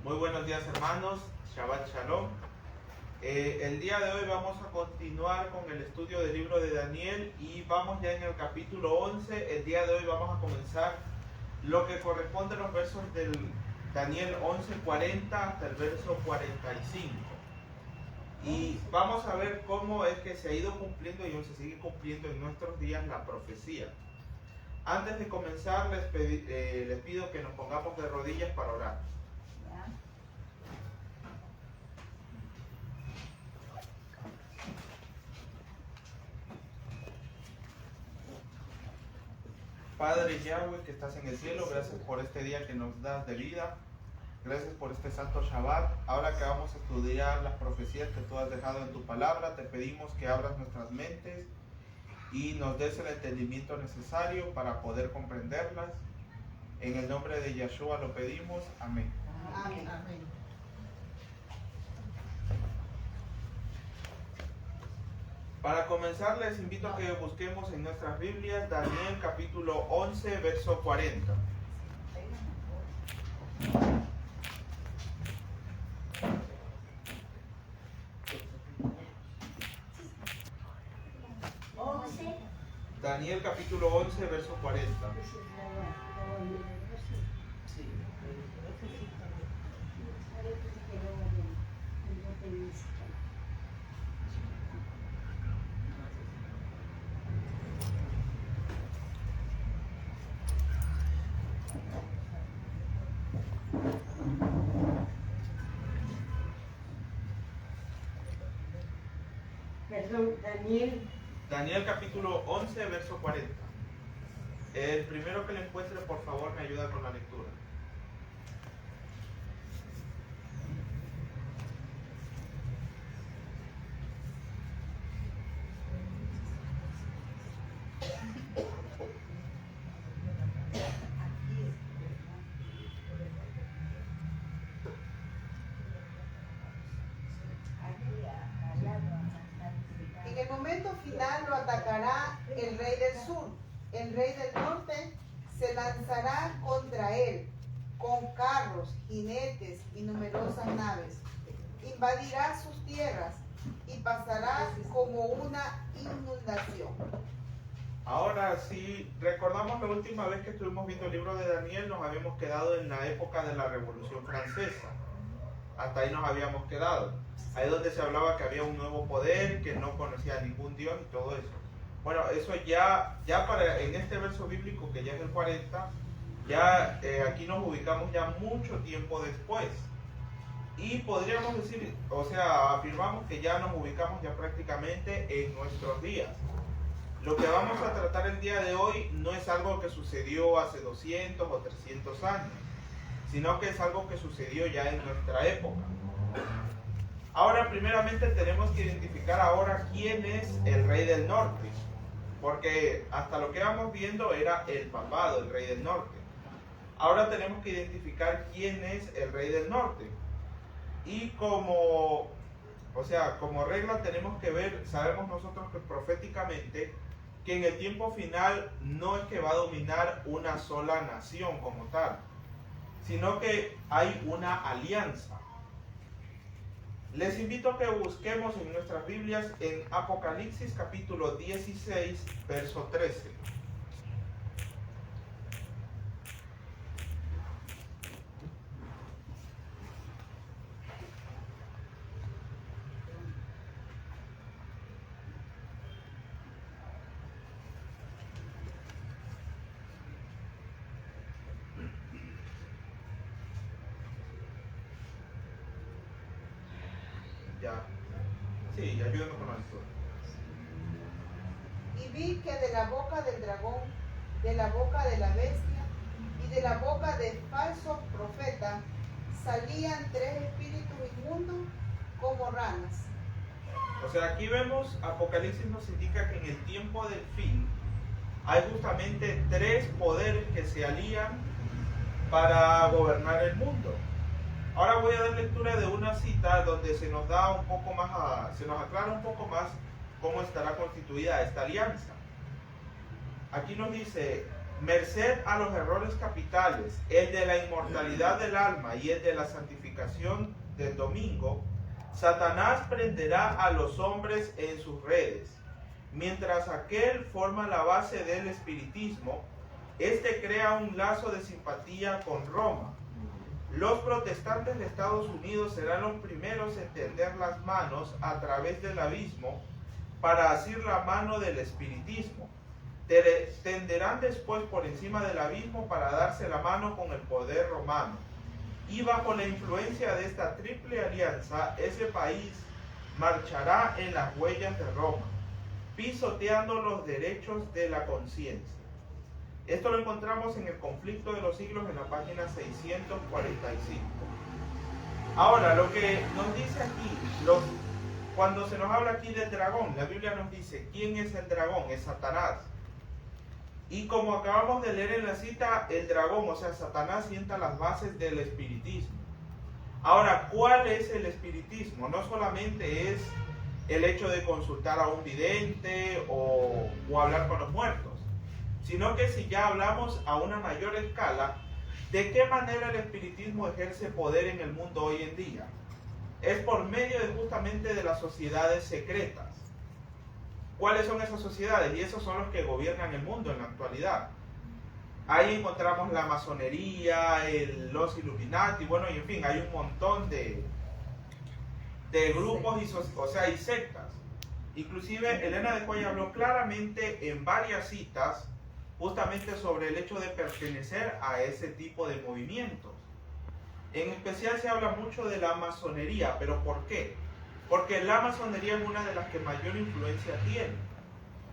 Muy buenos días, hermanos. Shabbat Shalom. El día de hoy vamos a continuar con el estudio del libro de Daniel y vamos ya en el capítulo 11. El día de hoy vamos a comenzar lo que corresponde a los versos del Daniel 11:40 hasta el verso 45. Y vamos a ver cómo es que se ha ido cumpliendo y aún se sigue cumpliendo en nuestros días la profecía. Antes de comenzar, les pido que nos pongamos de rodillas para orar. Padre Yahweh, que estás en el cielo, gracias por este día que nos das de vida. Gracias por este santo Shabbat. Ahora que vamos a estudiar las profecías que tú has dejado en tu palabra, te pedimos que abras nuestras mentes y nos des el entendimiento necesario para poder comprenderlas. En el nombre de Yeshua lo pedimos. Amén. Amén. Amén. Para comenzar, les invito a que busquemos en nuestras Biblias Daniel capítulo 11, verso 40. Daniel capítulo 11, verso 40. Perdón, Daniel. Daniel capítulo 11, verso 40. El primero que lo encuentre, por favor, me ayuda con la lectura. En el momento final lo atacará el rey del sur. El rey del norte se lanzará contra él con carros, jinetes y numerosas naves. Invadirá sus tierras y pasará como una inundación. Ahora, si recordamos la última vez que estuvimos viendo el libro de Daniel, nos habíamos quedado en la época de la Revolución Francesa. Hasta ahí nos habíamos quedado. Ahí donde se hablaba que había un nuevo poder, que no conocía a ningún Dios y todo eso. Bueno, eso ya en este verso bíblico, que ya es el 40, ya aquí nos ubicamos ya mucho tiempo después. Y podríamos decir, o sea, afirmamos que ya nos ubicamos ya prácticamente en nuestros días. Lo que vamos a tratar el día de hoy no es algo que sucedió hace 200 o 300 años, sino que es algo que sucedió ya en nuestra época. Ahora, primeramente tenemos que identificar ahora quién es el rey del norte, porque hasta lo que vamos viendo era el papado, el rey del norte. Ahora tenemos que identificar quién es el rey del norte. Y como regla tenemos que ver, sabemos nosotros que proféticamente, que en el tiempo final no es que va a dominar una sola nación como tal, sino que hay una alianza. Les invito a que busquemos en nuestras Biblias en Apocalipsis capítulo 16, verso 13. Sí, ayúdame con la lectura. Y vi que de la boca del dragón, de la boca de la bestia y de la boca del falso profeta salían tres espíritus inmundos como ranas. O sea, aquí vemos, Apocalipsis nos indica que en el tiempo del fin hay justamente tres poderes que se alían para gobernar el mundo. Ahora voy a dar lectura de una cita donde se nos da un poco más, se nos aclara un poco más cómo estará constituida esta alianza. Aquí nos dice: merced a los errores capitales, el de la inmortalidad del alma y el de la santificación del domingo, Satanás prenderá a los hombres en sus redes. Mientras aquel forma la base del espiritismo, este crea un lazo de simpatía con Roma. Los protestantes de Estados Unidos serán los primeros en tender las manos a través del abismo para asir la mano del espiritismo. Tenderán después por encima del abismo para darse la mano con el poder romano. Y bajo la influencia de esta triple alianza, ese país marchará en las huellas de Roma, pisoteando los derechos de la conciencia. Esto lo encontramos en el Conflicto de los Siglos en la página 645. Ahora, lo que nos dice aquí, cuando se nos habla aquí del dragón, la Biblia nos dice, ¿quién es el dragón? Es Satanás. Y como acabamos de leer en la cita, el dragón, o sea, Satanás sienta las bases del espiritismo. Ahora, ¿cuál es el espiritismo? No solamente es el hecho de consultar a un vidente o hablar con los muertos, sino que si ya hablamos a una mayor escala, ¿de qué manera el espiritismo ejerce poder en el mundo hoy en día? Es por medio justamente de las sociedades secretas. ¿Cuáles son esas sociedades? Y esos son los que gobiernan el mundo en la actualidad. Ahí encontramos la masonería, los Illuminati, bueno, y en fin, hay un montón de grupos y sectas. Inclusive Elena de Cuellar habló claramente en varias citas justamente sobre el hecho de pertenecer a ese tipo de movimientos. En especial se habla mucho de la masonería, pero ¿por qué? Porque la masonería es una de las que mayor influencia tiene.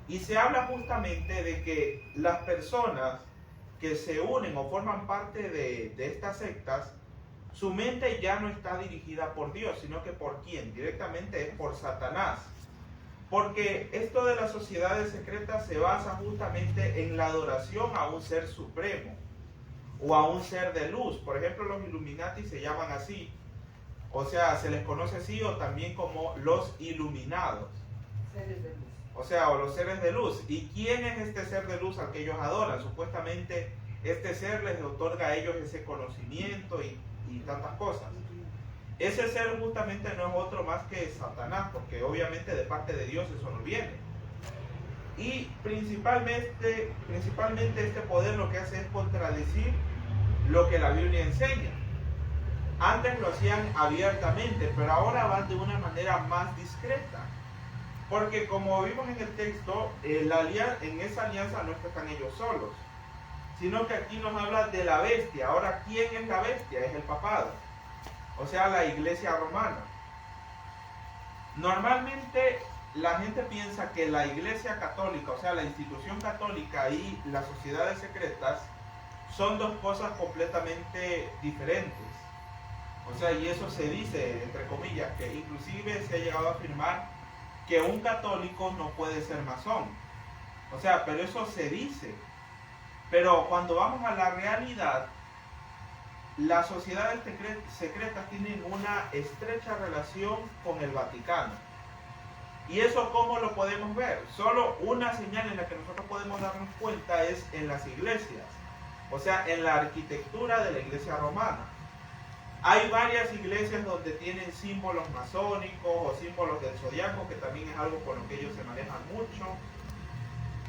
Y se habla justamente de que las personas que se unen o forman parte de estas sectas, su mente ya no está dirigida por Dios, sino que por quién, directamente es por Satanás. Porque esto de las sociedades secretas se basa justamente en la adoración a un ser supremo o a un ser de luz. Por ejemplo, los Illuminati se llaman así. O sea, se les conoce así o también como los iluminados. Seres de luz. O sea, o los seres de luz. ¿Y quién es este ser de luz al que ellos adoran? Supuestamente este ser les otorga a ellos ese conocimiento y tantas cosas. Ese ser justamente no es otro más que Satanás, porque obviamente de parte de Dios eso no viene. Y principalmente este poder lo que hace es contradecir lo que la Biblia enseña. Antes lo hacían abiertamente, pero ahora van de una manera más discreta. Porque como vimos en el texto, en esa alianza no están ellos solos, sino que aquí nos habla de la bestia. Ahora, ¿quién es la bestia? Es el papado, o sea, la iglesia romana. Normalmente la gente piensa que la iglesia católica, o sea, la institución católica y las sociedades secretas son dos cosas completamente diferentes. O sea, y eso se dice, entre comillas, que inclusive se ha llegado a afirmar que un católico no puede ser masón. O sea, pero eso se dice. Pero cuando vamos a la realidad, las sociedades secretas tienen una estrecha relación con el Vaticano. ¿Y eso cómo lo podemos ver? Solo una señal en la que nosotros podemos darnos cuenta es en las iglesias. O sea, en la arquitectura de la iglesia romana. Hay varias iglesias donde tienen símbolos masónicos o símbolos del zodiaco, que también es algo con lo que ellos se manejan mucho.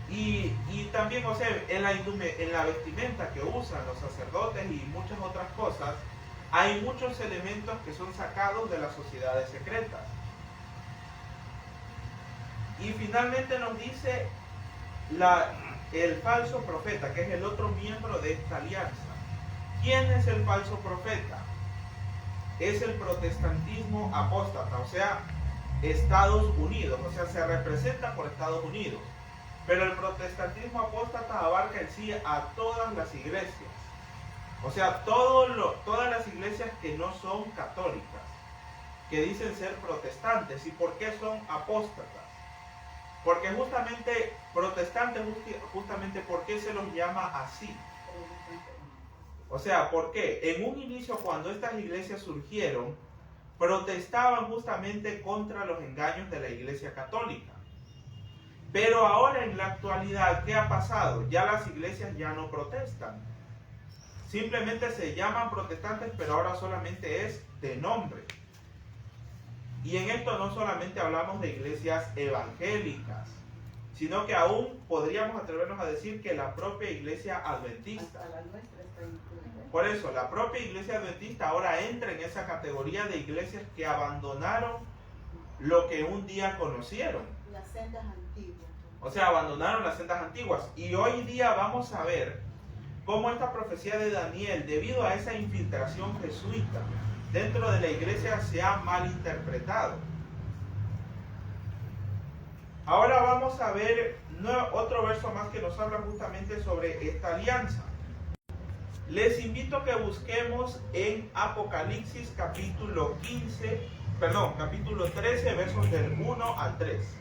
Y también, o sea, en la vestimenta que usan los sacerdotes y muchas otras cosas, hay muchos elementos que son sacados de las sociedades secretas. Y finalmente nos dice el falso profeta, que es el otro miembro de esta alianza. ¿Quién es el falso profeta? Es el protestantismo apóstata, o sea, Estados Unidos, o sea, se representa por Estados Unidos. Pero el protestantismo apóstata abarca en sí a todas las iglesias. O sea, todas las iglesias que no son católicas, que dicen ser protestantes. ¿Y por qué son apóstatas? Porque justamente protestantes, justamente ¿por qué se los llama así? O sea, ¿por qué? En un inicio, cuando estas iglesias surgieron, protestaban justamente contra los engaños de la iglesia católica. Pero ahora en la actualidad, ¿qué ha pasado? Ya las iglesias ya no protestan. Simplemente se llaman protestantes, pero ahora solamente es de nombre. Y en esto no solamente hablamos de iglesias evangélicas, sino que aún podríamos atrevernos a decir que la propia iglesia adventista. Hasta la nuestra está incluida. Por eso, la propia iglesia adventista ahora entra en esa categoría de iglesias que abandonaron lo que un día conocieron. Las sendas antiguas. O sea, abandonaron las sendas antiguas. Y hoy día vamos a ver cómo esta profecía de Daniel, debido a esa infiltración jesuita dentro de la iglesia, se ha malinterpretado. Ahora vamos a ver otro verso más que nos habla justamente sobre esta alianza. Les invito a que busquemos en Apocalipsis capítulo 13, versos del 1 al 3.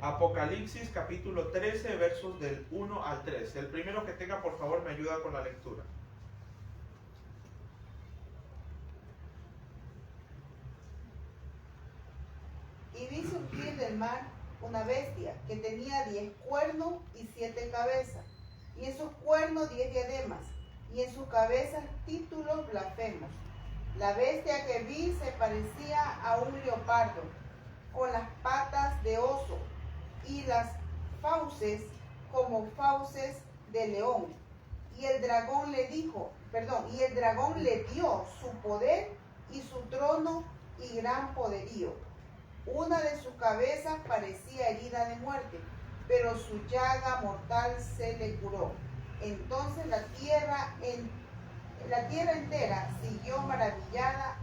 Apocalipsis capítulo 13, versos del 1 al 3. El primero que tenga, por favor, me ayuda con la lectura. Y vi surgir del mar una bestia que tenía 10 cuernos y 7 cabezas, y en sus cuernos 10 diademas, y en sus cabezas títulos blasfemos. La bestia que vi se parecía a un leopardo, con las patas de oso, y las fauces como fauces de león. Y el dragón le dio su poder y su trono y gran poderío. Una de sus cabezas parecía herida de muerte, pero su llaga mortal se le curó. Entonces la tierra entera siguió maravillada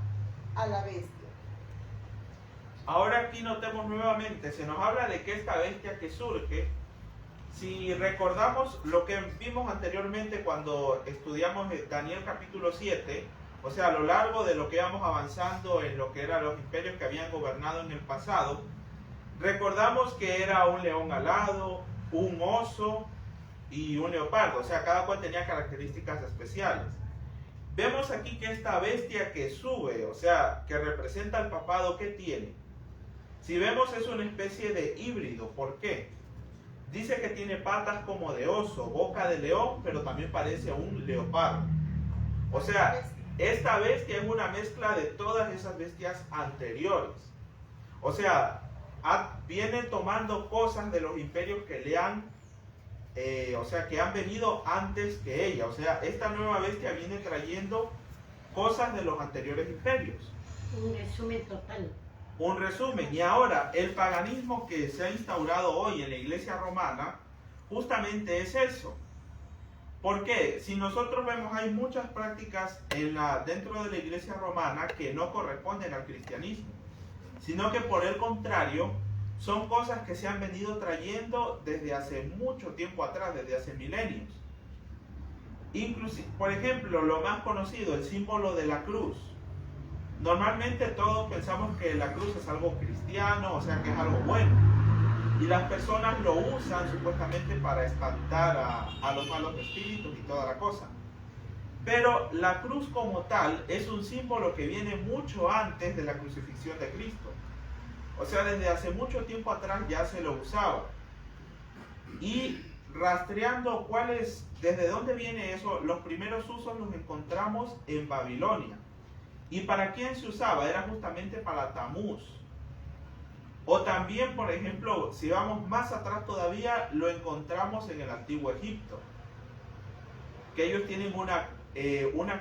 a la bestia. Ahora aquí notemos nuevamente, se nos habla de que esta bestia que surge, si recordamos lo que vimos anteriormente cuando estudiamos Daniel capítulo 7, o sea, a lo largo de lo que íbamos avanzando en lo que eran los imperios que habían gobernado en el pasado, recordamos que era un león alado, un oso y un leopardo, o sea, cada cual tenía características especiales. Vemos aquí que esta bestia que sube, o sea, que representa al papado, ¿qué tiene? Si vemos, es una especie de híbrido. ¿Por qué? Dice que tiene patas como de oso, boca de león, pero también parece un leopardo. O sea, esta bestia es una mezcla de todas esas bestias anteriores. O sea, viene tomando cosas de los imperios que le han, que han venido antes que ella. O sea, esta nueva bestia viene trayendo cosas de los anteriores imperios. Un resumen total. Un resumen. Y ahora, el paganismo que se ha instaurado hoy en la iglesia romana, justamente es eso. ¿Por qué? Si nosotros vemos, hay muchas prácticas dentro de la iglesia romana que no corresponden al cristianismo, sino que por el contrario, son cosas que se han venido trayendo desde hace mucho tiempo atrás, desde hace milenios. Inclusive, por ejemplo, lo más conocido, el símbolo de la cruz. Normalmente todos pensamos que la cruz es algo cristiano, o sea que es algo bueno. Y las personas lo usan supuestamente para espantar a los malos espíritus y toda la cosa. Pero la cruz como tal es un símbolo que viene mucho antes de la crucifixión de Cristo. O sea, desde hace mucho tiempo atrás ya se lo usaba. Y rastreando desde dónde viene eso, los primeros usos los encontramos en Babilonia. ¿Y para quién se usaba? Era justamente para Tamuz. O también, por ejemplo, si vamos más atrás todavía, lo encontramos en el Antiguo Egipto. Que ellos tienen una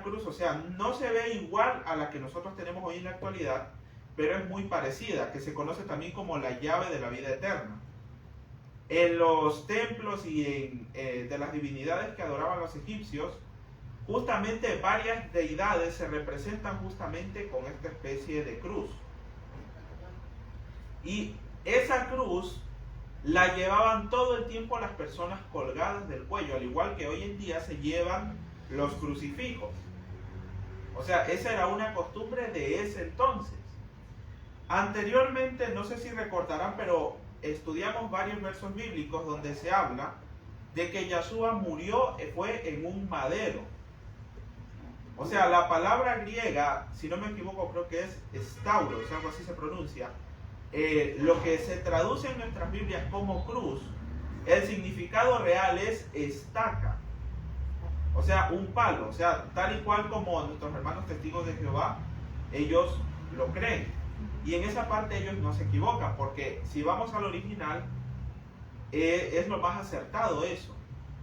cruz, o sea, no se ve igual a la que nosotros tenemos hoy en la actualidad, pero es muy parecida, que se conoce también como la llave de la vida eterna. En los templos y de las divinidades que adoraban los egipcios, justamente varias deidades se representan justamente con esta especie de cruz. Y esa cruz la llevaban todo el tiempo las personas colgadas del cuello, al igual que hoy en día se llevan los crucifijos. O sea, esa era una costumbre de ese entonces. Anteriormente, no sé si recordarán, pero estudiamos varios versos bíblicos donde se habla de que Yeshua murió, fue en un madero. O sea, la palabra griega, si no me equivoco, creo que es stauros, algo así se pronuncia. Lo que se traduce en nuestras Biblias como cruz, el significado real es estaca. O sea, un palo. O sea, tal y cual como nuestros hermanos testigos de Jehová, ellos lo creen. Y en esa parte ellos no se equivocan, porque si vamos al original, es lo más acertado eso.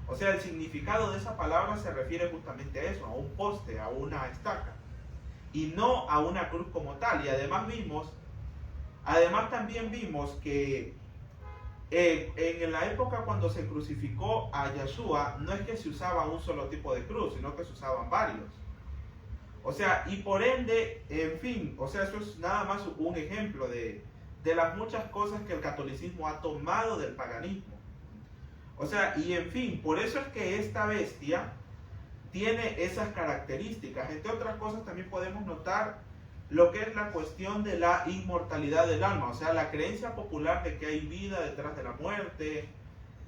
O sea, el significado de esa palabra se refiere justamente a eso, a un poste, a una estaca, y no a una cruz como tal. Y además también vimos que en la época cuando se crucificó a Yeshua, no es que se usaba un solo tipo de cruz, sino que se usaban varios. O sea, y por ende, en fin, o sea, eso es nada más un ejemplo de las muchas cosas que el catolicismo ha tomado del paganismo. O sea, y en fin, por eso es que esta bestia tiene esas características. Entre otras cosas también podemos notar lo que es la cuestión de la inmortalidad del alma. O sea, la creencia popular de que hay vida detrás de la muerte,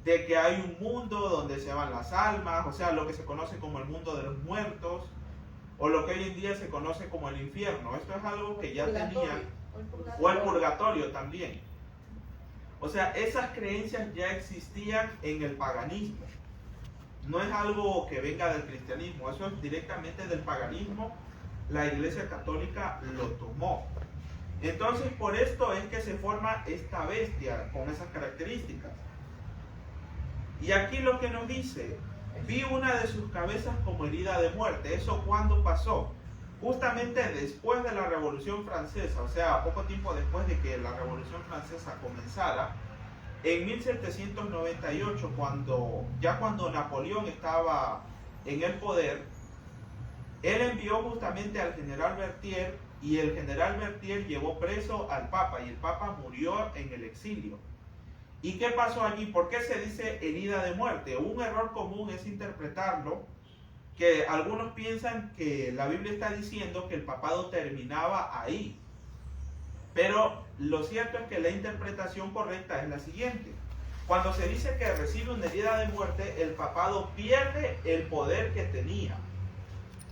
de que hay un mundo donde se van las almas, o sea, lo que se conoce como el mundo de los muertos, o lo que hoy en día se conoce como el infierno. Esto es algo que ya tenía, o el purgatorio también. O sea, esas creencias ya existían en el paganismo. No es algo que venga del cristianismo, eso es directamente del paganismo. La Iglesia Católica lo tomó. Entonces, por esto es que se forma esta bestia con esas características. Y aquí lo que nos dice: vi una de sus cabezas como herida de muerte. ¿Eso cuándo pasó? Justamente después de la Revolución Francesa, o sea, poco tiempo después de que la Revolución Francesa comenzara, en 1798, cuando Napoleón estaba en el poder, él envió justamente al general Berthier, y el general Berthier llevó preso al Papa, y el Papa murió en el exilio. ¿Y qué pasó allí? ¿Por qué se dice herida de muerte? Un error común es interpretarlo, que algunos piensan que la Biblia está diciendo que el papado terminaba ahí. Pero lo cierto es que la interpretación correcta es la siguiente. Cuando se dice que recibe una herida de muerte, el papado pierde el poder que tenía.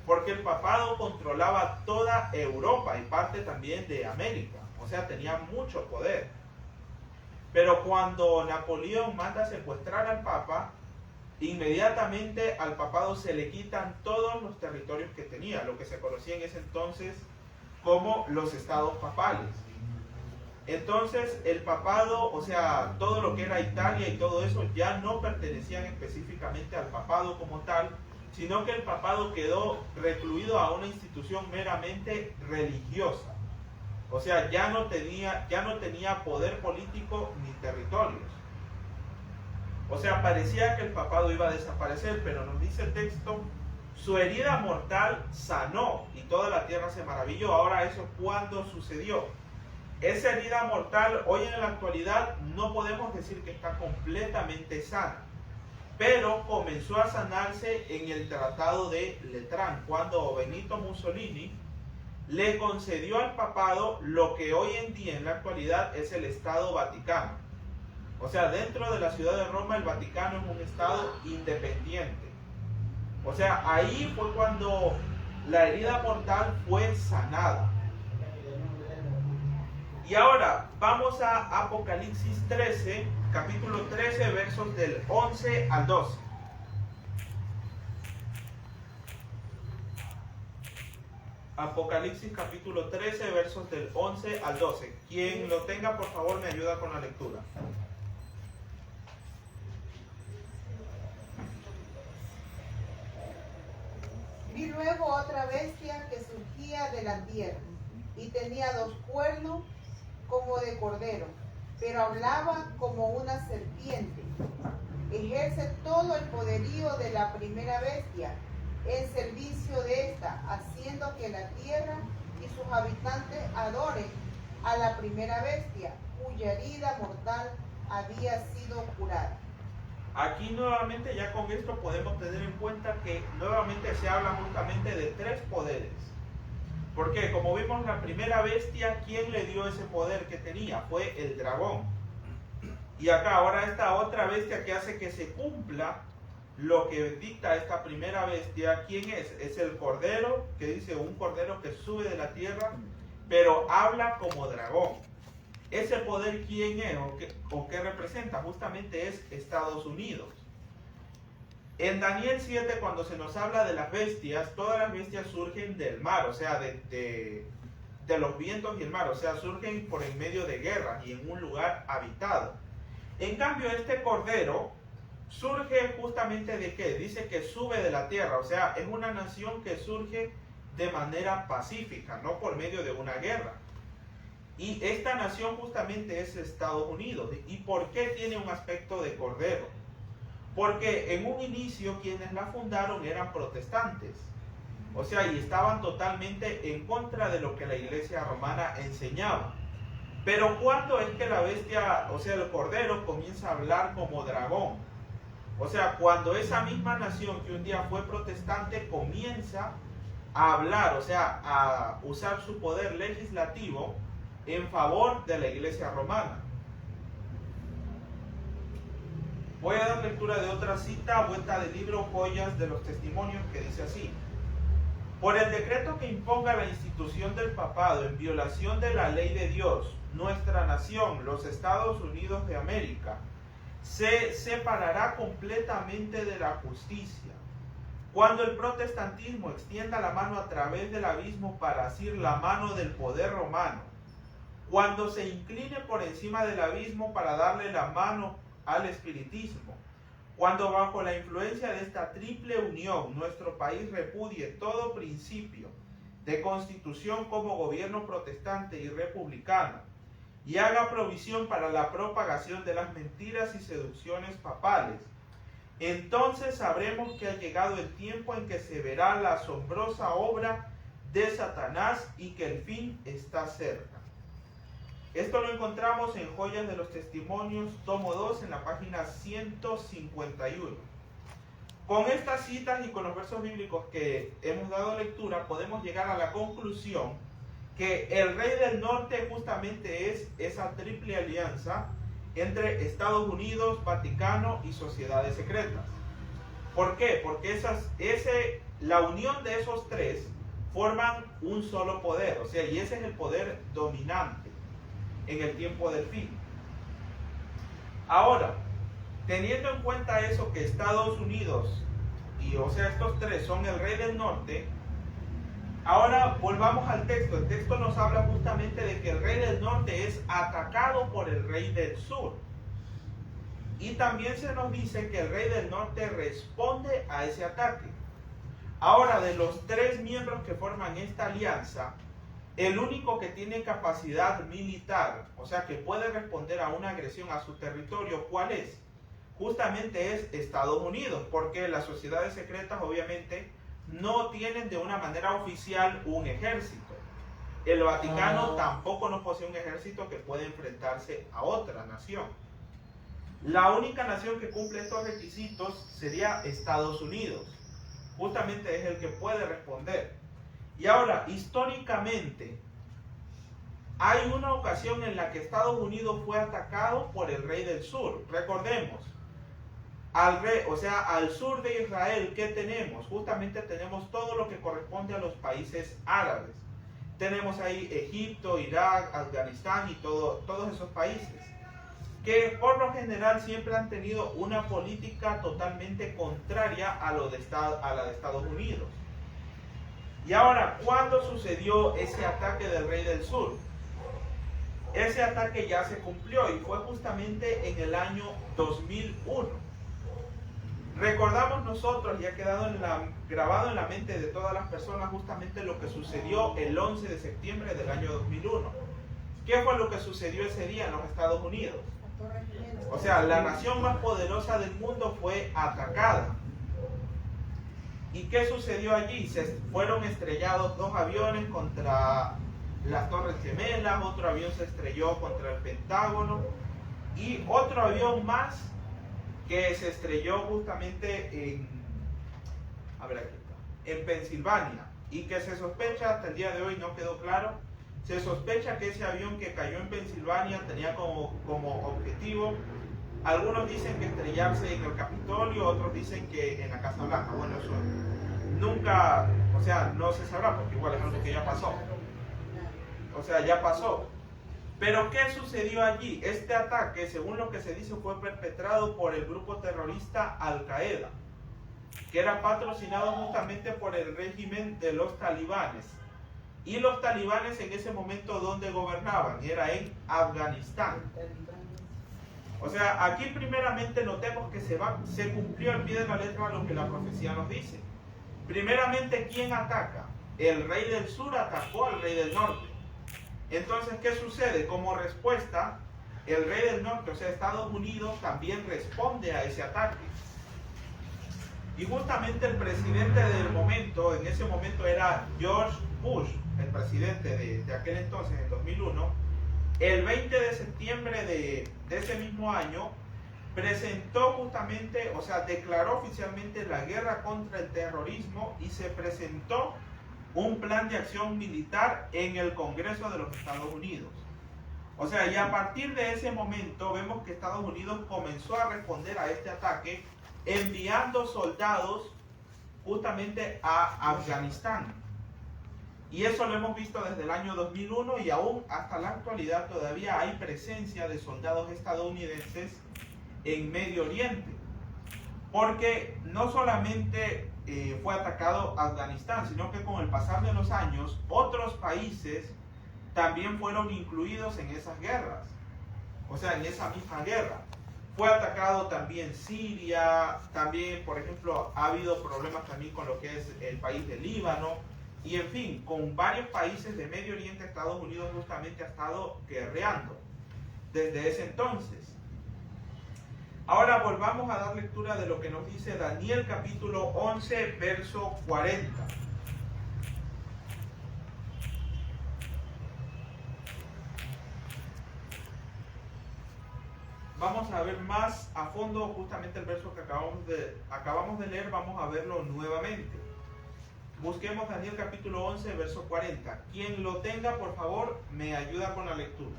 Porque el papado controlaba toda Europa y parte también de América. O sea, tenía mucho poder. Pero cuando Napoleón manda a secuestrar al Papa, inmediatamente al papado se le quitan todos los territorios que tenía, lo que se conocía en ese entonces como los estados papales. Entonces el papado, o sea, todo lo que era Italia y todo eso ya no pertenecían específicamente al papado como tal, sino que el papado quedó recluido a una institución meramente religiosa. O sea, ya no tenía poder político ni territorios. O sea, parecía que el papado iba a desaparecer, pero nos dice el texto: su herida mortal sanó y toda la tierra se maravilló. Ahora, ¿eso cuándo sucedió? Esa herida mortal hoy en la actualidad no podemos decir que está completamente sana, pero comenzó a sanarse en el Tratado de Letrán, cuando Benito Mussolini le concedió al papado lo que hoy en día en la actualidad es el Estado Vaticano. O sea, dentro de la ciudad de Roma el Vaticano es un estado independiente. O sea, ahí fue cuando la herida mortal fue sanada. Y ahora vamos a Apocalipsis 13, capítulo 13, versos del 11 al 12. Apocalipsis capítulo 13, versos del 11 al 12. Quien lo tenga, por favor, me ayuda con la lectura. Vi luego otra bestia que surgía de la tierra, y tenía 2 cuernos como de cordero, pero hablaba como una serpiente. Ejerce todo el poderío de la primera bestia en servicio de esta, haciendo que la tierra y sus habitantes adoren a la primera bestia, cuya herida mortal había sido curada. Aquí nuevamente, ya con esto podemos tener en cuenta que nuevamente se habla justamente de 3 poderes. Porque como vimos, la primera bestia, ¿quién le dio ese poder que tenía? Fue el dragón. Y acá ahora esta otra bestia que hace que se cumpla lo que dicta esta primera bestia, ¿quién es? Es el cordero, que dice un cordero que sube de la tierra, pero habla como dragón. ¿Ese poder quién es o qué representa? Justamente es Estados Unidos. En Daniel 7, cuando se nos habla de las bestias, todas las bestias surgen del mar, o sea, de los vientos y el mar, o sea, surgen por en medio de guerras y en un lugar habitado. En cambio, este cordero surge justamente de ¿qué? Dice que sube de la tierra, o sea, es una nación que surge de manera pacífica, no por medio de una guerra. Y esta nación justamente es Estados Unidos. ¿Y por qué tiene un aspecto de cordero? Porque en un inicio quienes la fundaron eran protestantes, o sea, y estaban totalmente en contra de lo que la iglesia romana enseñaba. Pero ¿cuándo es que la bestia, o sea, el cordero, comienza a hablar como dragón? O sea, cuando esa misma nación que un día fue protestante comienza a hablar, o sea, a usar su poder legislativo en favor de la iglesia romana. Voy a dar lectura de otra cita, vuelta del libro Joyas de los Testimonios, que dice así: por el decreto que imponga la institución del papado en violación de la ley de Dios, nuestra nación, los Estados Unidos de América, se separará completamente de la justicia. Cuando el protestantismo extienda la mano a través del abismo para asir la mano del poder romano, cuando se incline por encima del abismo para darle la mano al espiritismo, cuando bajo la influencia de esta triple unión nuestro país repudie todo principio de constitución como gobierno protestante y republicano y haga provisión para la propagación de las mentiras y seducciones papales, entonces sabremos que ha llegado el tiempo en que se verá la asombrosa obra de Satanás y que el fin está cerca. Esto lo encontramos en Joyas de los Testimonios, tomo 2, en la página 151. Con estas citas y con los versos bíblicos que hemos dado lectura, podemos llegar a la conclusión que el rey del norte justamente es esa triple alianza entre Estados Unidos, Vaticano y sociedades secretas. ¿Por qué? Porque la unión de esos tres forman un solo poder, o sea, y ese es el poder dominante en el tiempo del fin. Ahora, teniendo en cuenta eso, que Estados Unidos y o sea estos tres son el rey del norte, ahora volvamos al texto. El texto nos habla justamente de que el rey del norte es atacado por el rey del sur, y también se nos dice que el rey del norte responde a ese ataque. Ahora, de los tres miembros que forman esta alianza, el único que tiene capacidad militar, o sea, que puede responder a una agresión a su territorio, ¿cuál es? Justamente es Estados Unidos, porque las sociedades secretas obviamente no tienen de una manera oficial un ejército. El Vaticano tampoco no posee un ejército que pueda enfrentarse a otra nación. La única nación que cumple estos requisitos sería Estados Unidos. Justamente es el que puede responder. Y ahora, históricamente, hay una ocasión en la que Estados Unidos fue atacado por el rey del sur. Recordemos, al sur de Israel, ¿qué tenemos? Justamente tenemos todo lo que corresponde a los países árabes. Tenemos ahí Egipto, Irak, Afganistán y todos esos países, que por lo general siempre han tenido una política totalmente contraria a la de Estados Unidos. Y ahora, ¿cuándo sucedió ese ataque del rey del sur? Ese ataque ya se cumplió y fue justamente en el año 2001. Recordamos nosotros, y ha quedado grabado en la mente de todas las personas, justamente lo que sucedió el 11 de septiembre del año 2001. ¿Qué fue lo que sucedió ese día en los Estados Unidos? O sea, la nación más poderosa del mundo fue atacada. ¿Y qué sucedió allí? Se fueron estrellados 2 aviones contra las Torres Gemelas, otro avión se estrelló contra el Pentágono y otro avión más que se estrelló justamente en Pensilvania. y que se sospecha, hasta el día de hoy no quedó claro, se sospecha que ese avión que cayó en Pensilvania tenía como objetivo, algunos dicen que estrellarse en el Capitolio, otros dicen que en la Casa Blanca. Bueno, eso nunca, o sea, no se sabrá porque igual es algo que ya pasó. O sea, ya pasó. Pero ¿qué sucedió allí? Este ataque, según lo que se dice, fue perpetrado por el grupo terrorista Al Qaeda, que era patrocinado justamente por el régimen de los talibanes. Y los talibanes en ese momento, ¿dónde gobernaban? Era en Afganistán. O sea, aquí primeramente notemos que se cumplió al pie de la letra lo que la profecía nos dice. Primeramente, ¿quién ataca? El rey del sur atacó al rey del norte. Entonces, ¿qué sucede? Como respuesta, el rey del norte, o sea, Estados Unidos, también responde a ese ataque. Y justamente el presidente del momento, en ese momento era George Bush, el presidente de aquel entonces, en 2001, el 20 de septiembre de ese mismo año, presentó justamente, o sea, declaró oficialmente la guerra contra el terrorismo y se presentó un plan de acción militar en el Congreso de los Estados Unidos. O sea, y a partir de ese momento vemos que Estados Unidos comenzó a responder a este ataque enviando soldados justamente a Afganistán. Y eso lo hemos visto desde el año 2001 y aún hasta la actualidad todavía hay presencia de soldados estadounidenses en Medio Oriente. Porque no solamente fue atacado Afganistán, sino que con el pasar de los años otros países también fueron incluidos en esas guerras. O sea, en esa misma guerra. Fue atacado también Siria, también, por ejemplo, ha habido problemas también con lo que es el país de Líbano. Y en fin, con varios países de Medio Oriente, Estados Unidos justamente ha estado guerreando desde ese entonces. Ahora volvamos a dar lectura de lo que nos dice Daniel capítulo 11, verso 40. Vamos a ver más a fondo justamente el verso que acabamos de leer, vamos a verlo nuevamente. Busquemos Daniel capítulo 11, verso 40. Quien lo tenga, por favor, me ayuda con la lectura.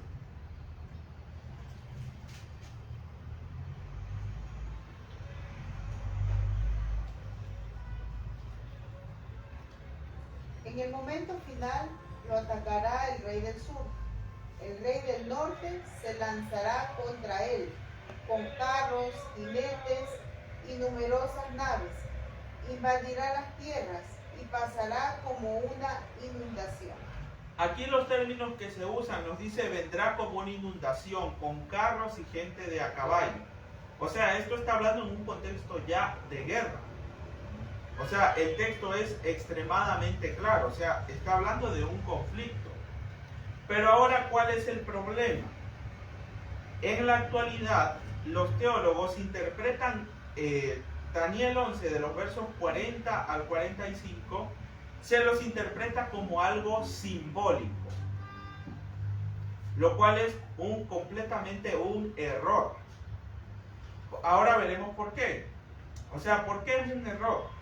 En el momento final lo atacará el rey del sur. El rey del norte se lanzará contra él, con carros, jinetes y numerosas naves. Invadirá las tierras y pasará como una inundación. Aquí los términos que se usan nos dice vendrá como una inundación, con carros y gente de a caballo. O sea, esto está hablando en un contexto ya de guerra. O sea, el texto es extremadamente claro, o sea, está hablando de un conflicto. Pero ahora, ¿cuál es el problema? En la actualidad, los teólogos interpretan Daniel 11 de los versos 40 al 45, se los interpreta como algo simbólico, lo cual es completamente un error. Ahora veremos por qué. O sea, ¿por qué es un error?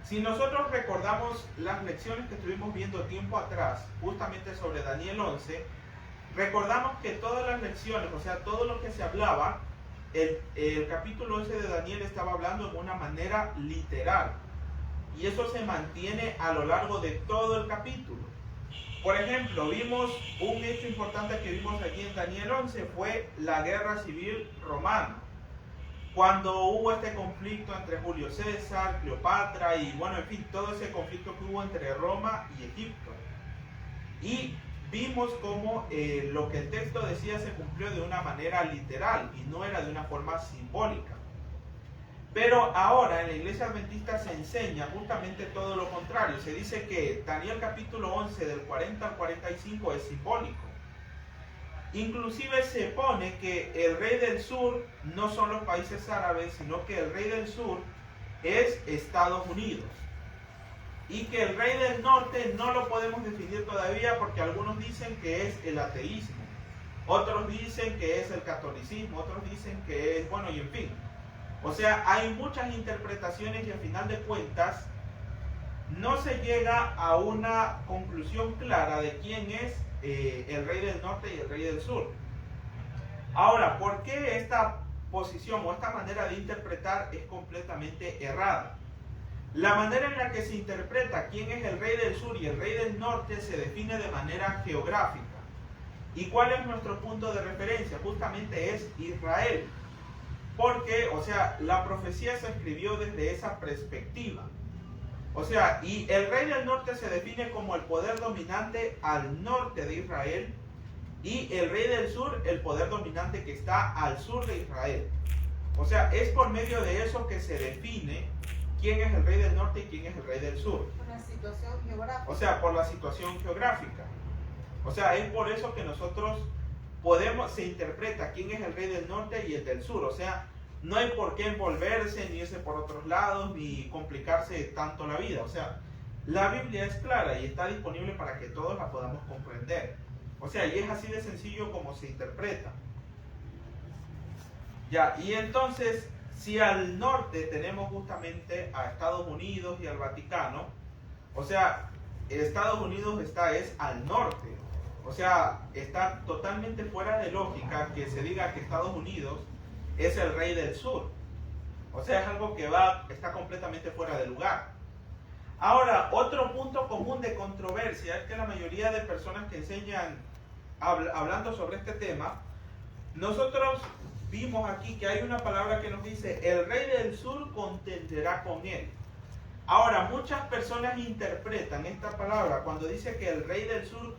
Si nosotros recordamos las lecciones que estuvimos viendo tiempo atrás, justamente sobre Daniel 11, recordamos que todas las lecciones, o sea, todo lo que se hablaba, el capítulo 11 de Daniel estaba hablando de una manera literal. Y eso se mantiene a lo largo de todo el capítulo. Por ejemplo, vimos un hecho importante que vimos aquí en Daniel 11, fue la guerra civil romana. Cuando hubo este conflicto entre Julio César, Cleopatra y bueno, en fin, todo ese conflicto que hubo entre Roma y Egipto. Y vimos cómo lo que el texto decía se cumplió de una manera literal y no era de una forma simbólica. Pero ahora en la Iglesia Adventista se enseña justamente todo lo contrario. Se dice que Daniel capítulo 11 del 40 al 45 es simbólico. Inclusive se pone que el rey del sur no son los países árabes, sino que el rey del sur es Estados Unidos. Y que el rey del norte no lo podemos definir todavía porque algunos dicen que es el ateísmo. Otros dicen que es el catolicismo, otros dicen que es, bueno, y en fin. O sea, hay muchas interpretaciones y al final de cuentas, no se llega a una conclusión clara de quién es el rey del norte y el rey del sur. Ahora, ¿por qué esta posición o esta manera de interpretar es completamente errada? La manera en la que se interpreta quién es el rey del sur y el rey del norte se define de manera geográfica. ¿Y cuál es nuestro punto de referencia? Justamente es Israel. Porque, o sea, la profecía se escribió desde esa perspectiva. O sea, y el rey del norte se define como el poder dominante al norte de Israel, y el rey del sur, el poder dominante que está al sur de Israel. O sea, es por medio de eso que se define quién es el rey del norte y quién es el rey del sur. Una situación geográfica. O sea, por la situación geográfica. O sea, es por eso que nosotros se interpreta quién es el rey del norte y el del sur. O sea, no hay por qué envolverse, ni irse por otros lados, ni complicarse tanto la vida. O sea, la Biblia es clara y está disponible para que todos la podamos comprender. O sea, y es así de sencillo como se interpreta. Ya, y entonces, si al norte tenemos justamente a Estados Unidos y al Vaticano, o sea, Estados Unidos es al norte. O sea, está totalmente fuera de lógica que se diga que Estados Unidos es el rey del sur. O sea, es algo que está completamente fuera de lugar. Ahora, otro punto común de controversia es que la mayoría de personas que enseñan, hablando sobre este tema, nosotros vimos aquí que hay una palabra que nos dice, el rey del sur contenderá con él. Ahora, muchas personas interpretan esta palabra cuando dice que el rey del sur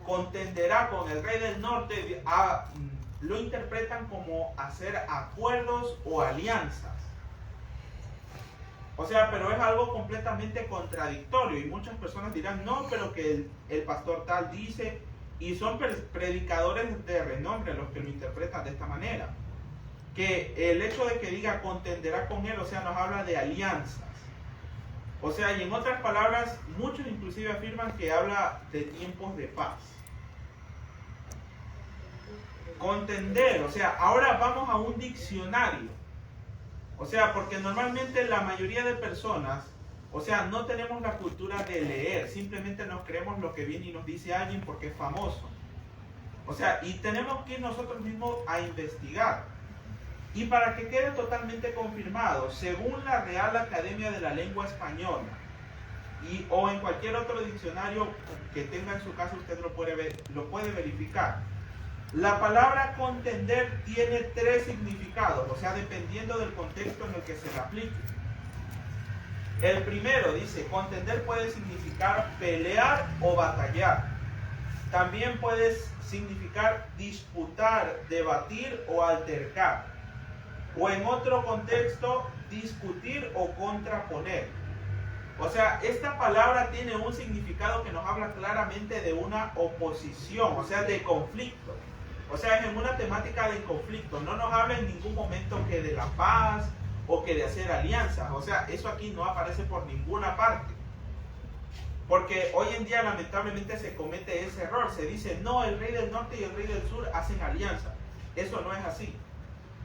contenderá con el rey del norte, lo interpretan como hacer acuerdos o alianzas. O sea, pero es algo completamente contradictorio y muchas personas dirán, no, pero que el pastor tal dice, y son predicadores de renombre los que lo interpretan de esta manera, que el hecho de que diga contenderá con él, o sea, nos habla de alianzas. O sea, y en otras palabras, muchos inclusive afirman que habla de tiempos de paz. Contender, o sea, ahora vamos a un diccionario. O sea, porque normalmente la mayoría de personas, o sea, no tenemos la cultura de leer, simplemente nos creemos lo que viene y nos dice alguien porque es famoso. O sea, y tenemos que ir nosotros mismos a investigar. Y para que quede totalmente confirmado, según la Real Academia de la Lengua Española, o en cualquier otro diccionario que tenga en su casa, usted lo puede verificar. La palabra contender tiene 3 significados, o sea, dependiendo del contexto en el que se le aplique. El primero dice, contender puede significar pelear o batallar. También puede significar disputar, debatir o altercar. O en otro contexto, discutir o contraponer. O sea, esta palabra tiene un significado que nos habla claramente de una oposición, o sea, de conflicto. O sea, es en una temática de conflicto. No nos habla en ningún momento que de la paz o que de hacer alianzas. O sea, eso aquí no aparece por ninguna parte. Porque hoy en día lamentablemente se comete ese error. Se dice, no, el rey del norte y el rey del sur hacen alianza. Eso no es así.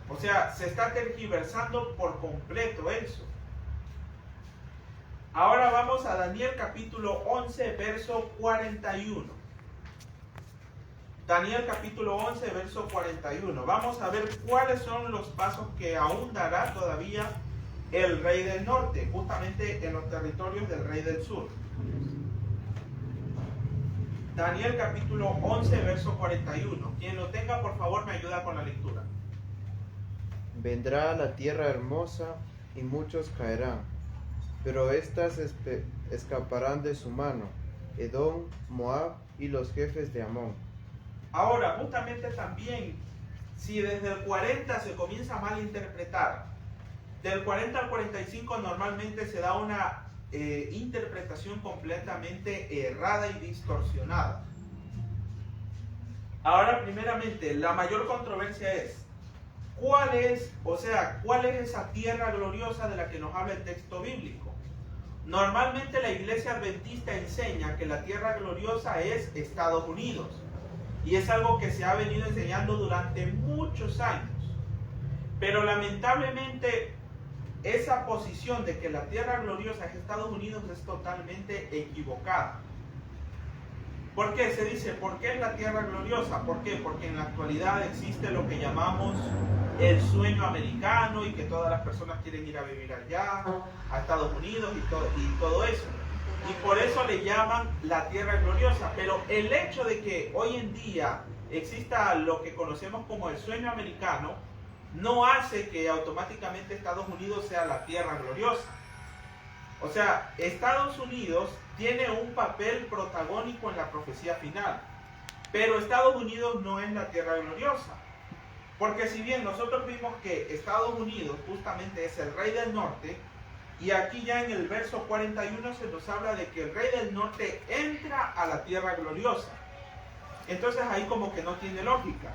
O sea, se está tergiversando por completo eso. Ahora vamos a Daniel capítulo 11, verso 41. Daniel capítulo 11, verso 41. Vamos a ver cuáles son los pasos que aún dará todavía el rey del norte, justamente en los territorios del rey del sur. Daniel capítulo 11, verso 41. Quien lo tenga, por favor, me ayuda con la lectura. Vendrá a la tierra hermosa y muchos caerán, pero éstas escaparán de su mano, Edom, Moab y los jefes de Amón. Ahora, justamente también, si desde el 40 se comienza a malinterpretar, del 40 al 45 normalmente se da una interpretación completamente errada y distorsionada. Ahora, primeramente, la mayor controversia es, ¿cuál es esa tierra gloriosa de la que nos habla el texto bíblico? Normalmente la iglesia adventista enseña que la tierra gloriosa es Estados Unidos. Y es algo que se ha venido enseñando durante muchos años. Pero lamentablemente esa posición de que la tierra gloriosa es Estados Unidos es totalmente equivocada. ¿Por qué? Se dice, ¿por qué es la tierra gloriosa? ¿Por qué? Porque en la actualidad existe lo que llamamos el sueño americano y que todas las personas quieren ir a vivir allá, a Estados Unidos y todo eso. Y por eso le llaman la tierra gloriosa. Pero el hecho de que hoy en día exista lo que conocemos como el sueño americano no hace que automáticamente Estados Unidos sea la tierra gloriosa. O sea, Estados Unidos tiene un papel protagónico en la profecía final, pero Estados Unidos no es la tierra gloriosa. Porque si bien nosotros vimos que Estados Unidos justamente es el rey del norte, y aquí ya en el verso 41 se nos habla de que el rey del norte entra a la tierra gloriosa. Entonces ahí como que no tiene lógica.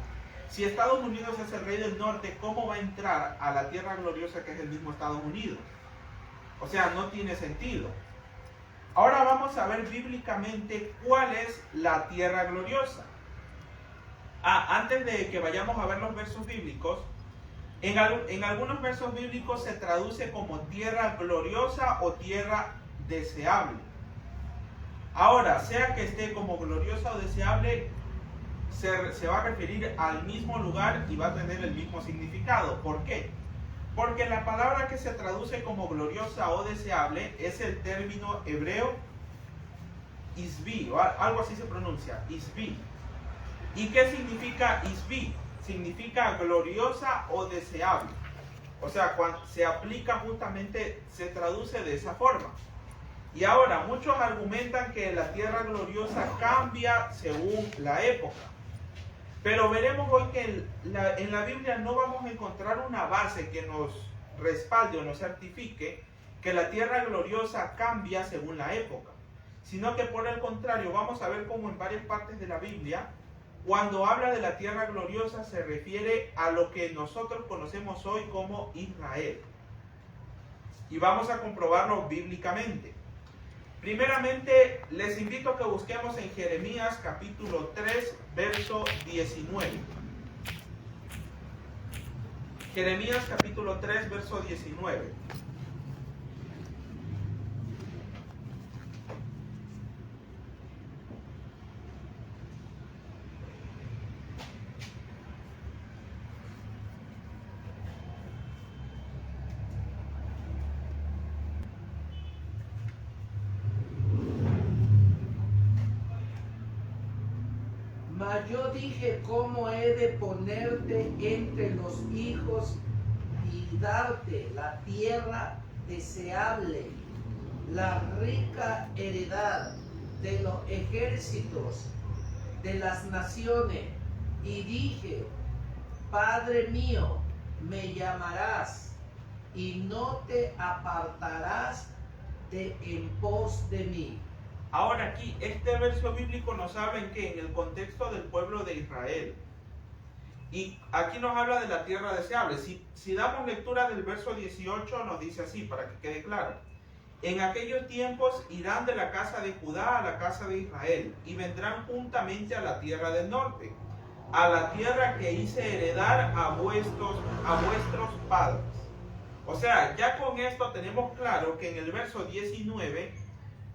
Si Estados Unidos es el rey del norte, ¿cómo va a entrar a la tierra gloriosa que es el mismo Estados Unidos? O sea, no tiene sentido. Ahora vamos a ver bíblicamente cuál es la tierra gloriosa. Antes de que vayamos a ver los versos bíblicos, en algunos versos bíblicos se traduce como tierra gloriosa o tierra deseable. Ahora, sea que esté como gloriosa o deseable, se va a referir al mismo lugar y va a tener el mismo significado. ¿Por qué? Porque la palabra que se traduce como gloriosa o deseable es el término hebreo isbi, o algo así se pronuncia, isbi. ¿Y qué significa isbi? Significa gloriosa o deseable. O sea, cuando se aplica justamente, se traduce de esa forma. Y ahora, muchos argumentan que la tierra gloriosa cambia según la época. Pero veremos hoy que en la Biblia no vamos a encontrar una base que nos respalde o nos certifique que la tierra gloriosa cambia según la época, sino que por el contrario vamos a ver cómo en varias partes de la Biblia, cuando habla de la tierra gloriosa se refiere a lo que nosotros conocemos hoy como Israel. Y vamos a comprobarlo bíblicamente. Primeramente, les invito a que busquemos en Jeremías capítulo 3, verso 19. Jeremías capítulo 3, verso 19. Mas yo dije, ¿cómo he de ponerte entre los hijos y darte la tierra deseable, la rica heredad de los ejércitos de las naciones? Y dije, Padre mío, me llamarás y no te apartarás de en pos de mí. Ahora aquí, este verso bíblico nos habla en que en el contexto del pueblo de Israel. Y aquí nos habla de la tierra deseable. Si damos lectura del verso 18, nos dice así, para que quede claro. En aquellos tiempos irán de la casa de Judá a la casa de Israel, y vendrán juntamente a la tierra del norte, a la tierra que hice heredar a vuestros padres. O sea, ya con esto tenemos claro que en el verso 19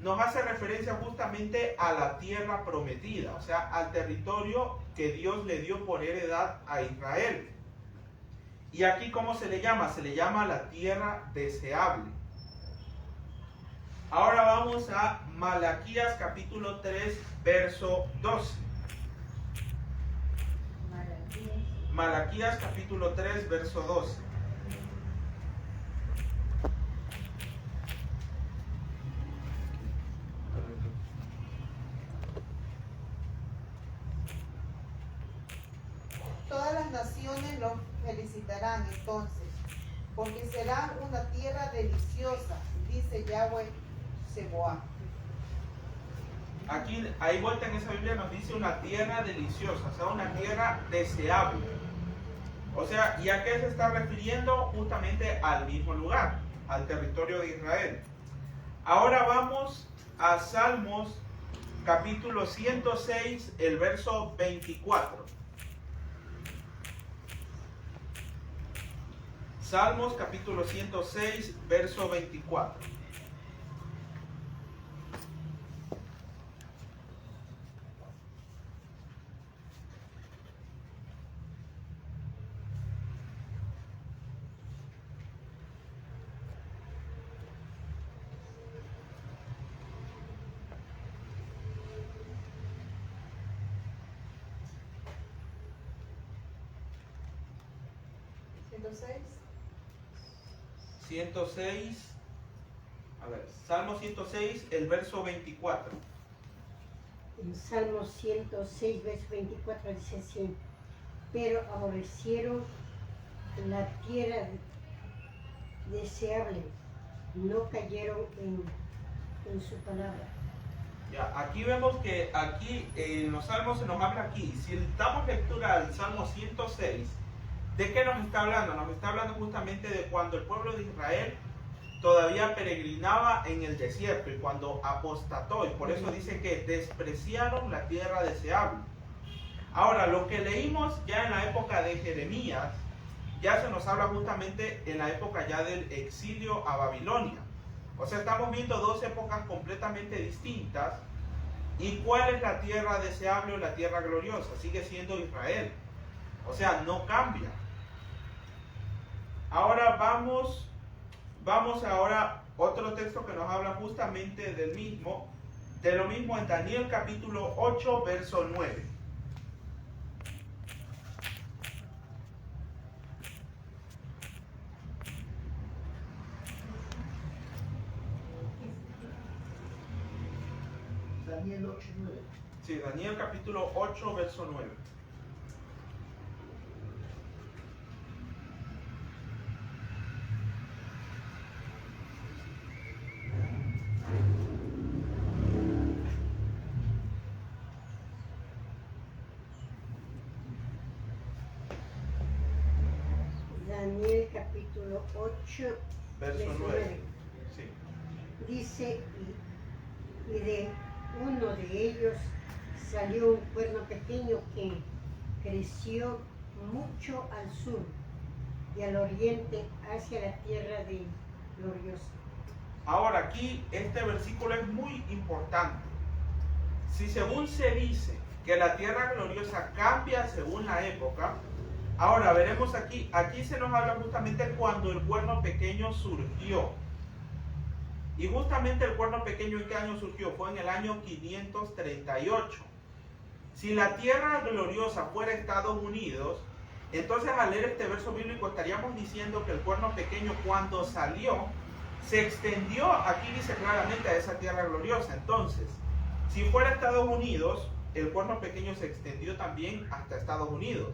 nos hace referencia justamente a la tierra prometida, o sea, al territorio que Dios le dio por heredad a Israel. Y aquí, ¿cómo se le llama? Se le llama la tierra deseable. Ahora vamos a Malaquías capítulo 3, verso 12. Malaquías capítulo 3, verso 12. Todas las naciones los felicitarán entonces, porque será una tierra deliciosa, dice Yahweh Seboá. Aquí, ahí vuelta en esa Biblia nos dice una tierra deliciosa, o sea, una tierra deseable. O sea, ¿y a qué se está refiriendo? Justamente al mismo lugar, al territorio de Israel. Ahora vamos a Salmos capítulo 106, el verso 24. Salmos capítulo 106, verso 24. ¿106? 106, a ver, Salmo 106, el verso 24. En Salmo 106, verso 24 dice así: pero aborrecieron la tierra deseable, no cayeron en su palabra. Ya, aquí vemos que aquí en los salmos se nos habla aquí. Si damos lectura al Salmo 106, ¿de qué nos está hablando? Nos está hablando justamente de cuando el pueblo de Israel todavía peregrinaba en el desierto y cuando apostató, y por eso dice que despreciaron la tierra deseable. Ahora, lo que leímos ya en la época de Jeremías, ya se nos habla justamente en la época ya del exilio a Babilonia. O sea, estamos viendo dos épocas completamente distintas. ¿Y cuál es la tierra deseable o la tierra gloriosa? Sigue siendo Israel. O sea, no cambia. Ahora vamos ahora otro texto que nos habla justamente de lo mismo en Daniel capítulo 8, verso 9. Daniel 8, 9. Sí, Daniel capítulo 8, verso 9. Daniel capítulo 8, Verso 9. Sí. dice, y de uno de ellos salió un cuerno pequeño que creció mucho al sur y al oriente hacia la tierra de gloriosa. Ahora aquí este versículo es muy importante. Si según se dice que la tierra gloriosa cambia según la época, ahora veremos aquí se nos habla justamente cuando el cuerno pequeño surgió. Y justamente el cuerno pequeño, ¿en qué año surgió? Fue en el año 538. Si la tierra gloriosa fuera Estados Unidos, entonces al leer este verso bíblico estaríamos diciendo que el cuerno pequeño cuando salió se extendió, aquí dice claramente, a esa tierra gloriosa. Entonces, si fuera Estados Unidos, el cuerno pequeño se extendió también hasta Estados Unidos.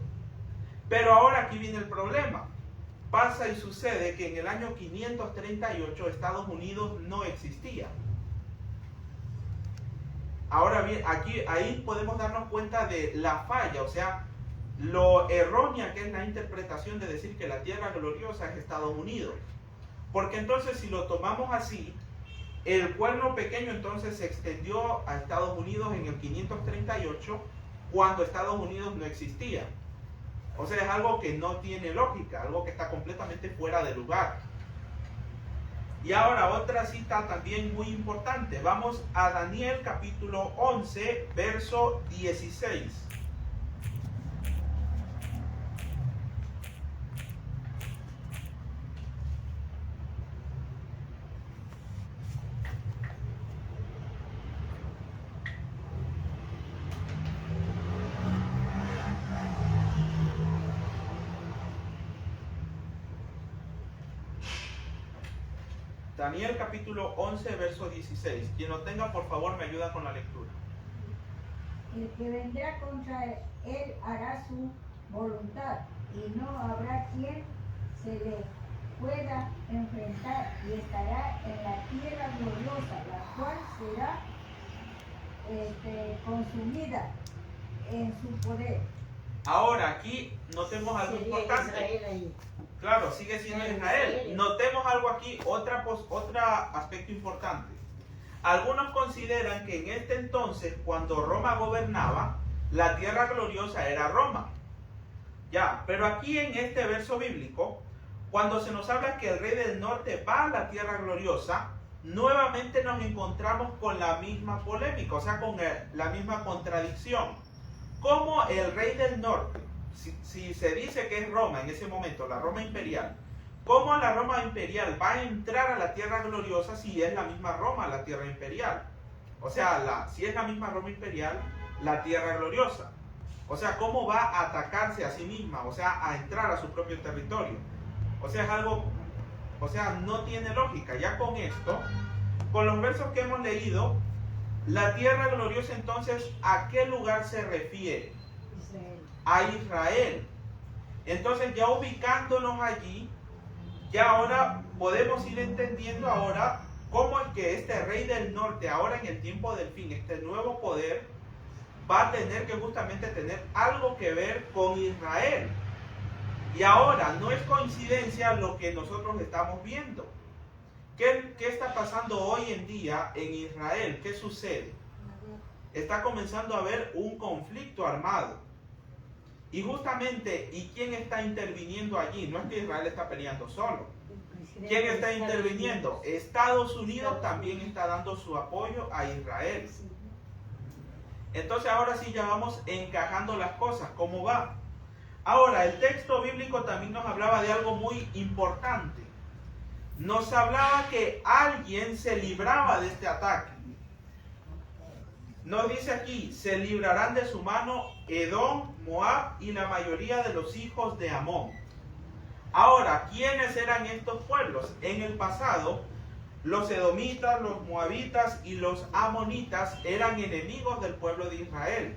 Pero ahora aquí viene el problema. Pasa y sucede que en el año 538 Estados Unidos no existía. Ahora bien, ahí podemos darnos cuenta de la falla, o sea, lo errónea que es la interpretación de decir que la tierra gloriosa es Estados Unidos. Porque entonces si lo tomamos así, el cuerno pequeño entonces se extendió a Estados Unidos en el 538 cuando Estados Unidos no existía. O sea, es algo que no tiene lógica, algo que está completamente fuera de lugar. Y ahora otra cita también muy importante. Vamos a Daniel capítulo 11, verso 16. Daniel capítulo 11, verso 16. Quien lo tenga, por favor, me ayuda con la lectura. El que vendrá contra él hará su voluntad, y no habrá quien se le pueda enfrentar, y estará en la tierra gloriosa, la cual será consumida en su poder. Ahora, aquí notemos algo Sería importante. Israel ahí. Claro, sigue siendo Israel. Notemos algo aquí, otro aspecto importante. Algunos consideran que en este entonces, cuando Roma gobernaba, la tierra gloriosa era Roma. Ya, pero aquí en este verso bíblico, cuando se nos habla que el rey del norte va a la tierra gloriosa, nuevamente nos encontramos con la misma polémica, o sea, con la misma contradicción. ¿Cómo el rey del norte, si se dice que es Roma en ese momento, la Roma imperial, cómo la Roma imperial va a entrar a la tierra gloriosa si es la misma Roma, la tierra imperial? O sea, si es la misma Roma imperial, la tierra gloriosa. O sea, ¿cómo va a atacarse a sí misma? O sea, a entrar a su propio territorio. O sea, es algo, o sea, no tiene lógica. Ya con esto, con los versos que hemos leído, la tierra gloriosa entonces, ¿a qué lugar se refiere? Israel. A Israel. Entonces, ya ubicándonos allí, ya ahora podemos ir entendiendo ahora cómo es que este rey del norte, ahora en el tiempo del fin, este nuevo poder, va a tener que justamente tener algo que ver con Israel. Y ahora, no es coincidencia lo que nosotros estamos viendo. ¿Qué está pasando hoy en día en Israel? ¿Qué sucede? Está comenzando a haber un conflicto armado. Y justamente, ¿y quién está interviniendo allí? No es que Israel está peleando solo. ¿Quién está interviniendo? Estados Unidos también está dando su apoyo a Israel. Entonces ahora sí ya vamos encajando las cosas, ¿cómo va? Ahora, el texto bíblico también nos hablaba de algo muy importante. Nos hablaba que alguien se libraba de este ataque. Nos dice aquí, se librarán de su mano Edom, Moab y la mayoría de los hijos de Amón. Ahora, ¿quiénes eran estos pueblos? En el pasado, los edomitas, los moabitas y los amonitas eran enemigos del pueblo de Israel.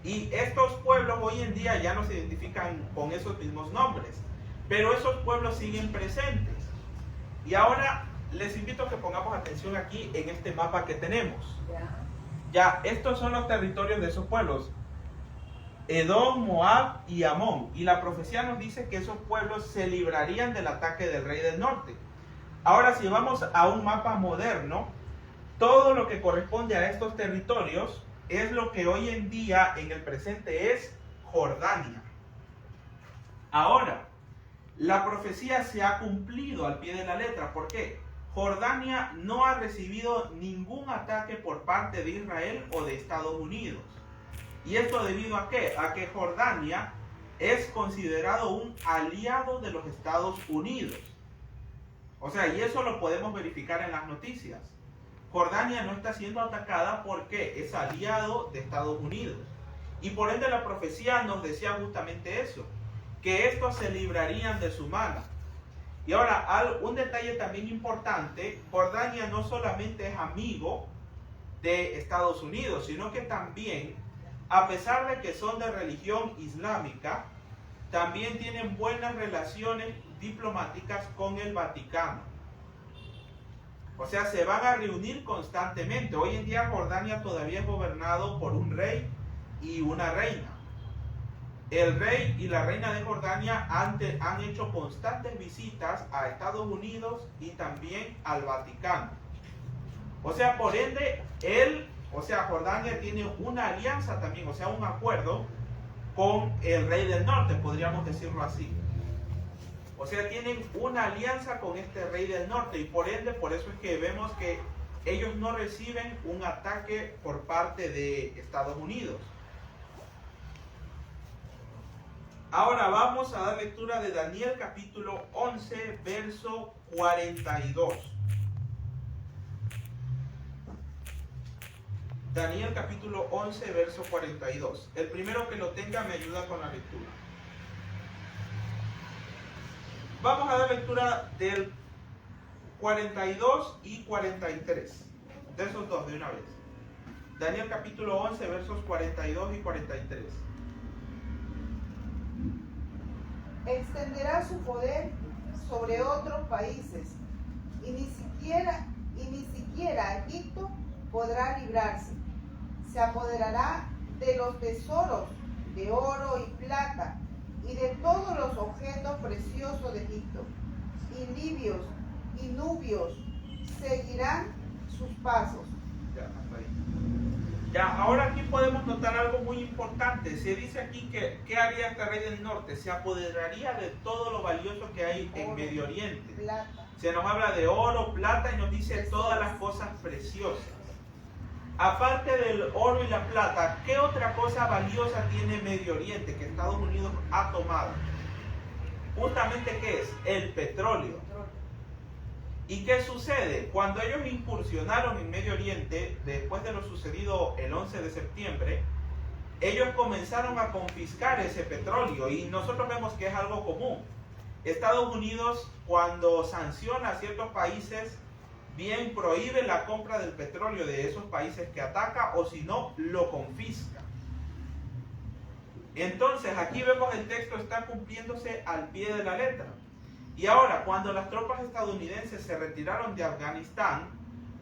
Y estos pueblos hoy en día ya no se identifican con esos mismos nombres, pero esos pueblos siguen presentes. Y ahora les invito a que pongamos atención aquí en este mapa que tenemos. Ya, estos son los territorios de esos pueblos: Edom, Moab y Amón. Y la profecía nos dice que esos pueblos se librarían del ataque del rey del norte. Ahora, si vamos a un mapa moderno, todo lo que corresponde a estos territorios es lo que hoy en día, en el presente, es Jordania. Ahora, la profecía se ha cumplido al pie de la letra. ¿Por qué? Jordania no ha recibido ningún ataque por parte de Israel o de Estados Unidos. ¿Y esto debido a qué? A que Jordania es considerado un aliado de los Estados Unidos. O sea, y eso lo podemos verificar en las noticias. Jordania no está siendo atacada porque es aliado de Estados Unidos. Y por ende la profecía nos decía justamente eso, que estos se librarían de su mano. Y ahora, un detalle también importante: Jordania no solamente es amigo de Estados Unidos, sino que también, a pesar de que son de religión islámica, también tienen buenas relaciones diplomáticas con el Vaticano. O sea, se van a reunir constantemente. Hoy en día Jordania todavía es gobernado por un rey y una reina. El rey y la reina de Jordania han hecho constantes visitas a Estados Unidos y también al Vaticano. O sea, por ende, Jordania tiene una alianza también, o sea, un acuerdo con el rey del norte, podríamos decirlo así. O sea, tienen una alianza con este rey del norte y por ende, por eso es que vemos que ellos no reciben un ataque por parte de Estados Unidos. Ahora vamos a dar lectura de Daniel capítulo 11, verso 42. Daniel capítulo 11, verso 42. El primero que lo tenga me ayuda con la lectura. Vamos a dar lectura del 42 y 43. De esos dos de una vez. Daniel capítulo 11, versos 42 y 43. Extenderá su poder sobre otros países, y ni siquiera Egipto podrá librarse. Se apoderará de los tesoros de oro y plata y de todos los objetos preciosos de Egipto, y libios y nubios seguirán sus pasos. Ya, hasta ahí. Ya, ahora aquí podemos notar algo muy importante. Se dice aquí que ¿qué haría este rey del norte? Se apoderaría de todo lo valioso que hay en Medio Oriente. Plata. Se nos habla de oro, plata y nos dice todas las cosas preciosas. Aparte del oro y la plata, ¿qué otra cosa valiosa tiene Medio Oriente que Estados Unidos ha tomado? Justamente, ¿qué es? El petróleo. ¿Y qué sucede? Cuando ellos incursionaron en Medio Oriente, después de lo sucedido el 11 de septiembre, ellos comenzaron a confiscar ese petróleo y nosotros vemos que es algo común. Estados Unidos, cuando sanciona a ciertos países, bien prohíbe la compra del petróleo de esos países que ataca o si no, lo confisca. Entonces, aquí vemos el texto está cumpliéndose al pie de la letra. Y ahora, cuando las tropas estadounidenses se retiraron de Afganistán,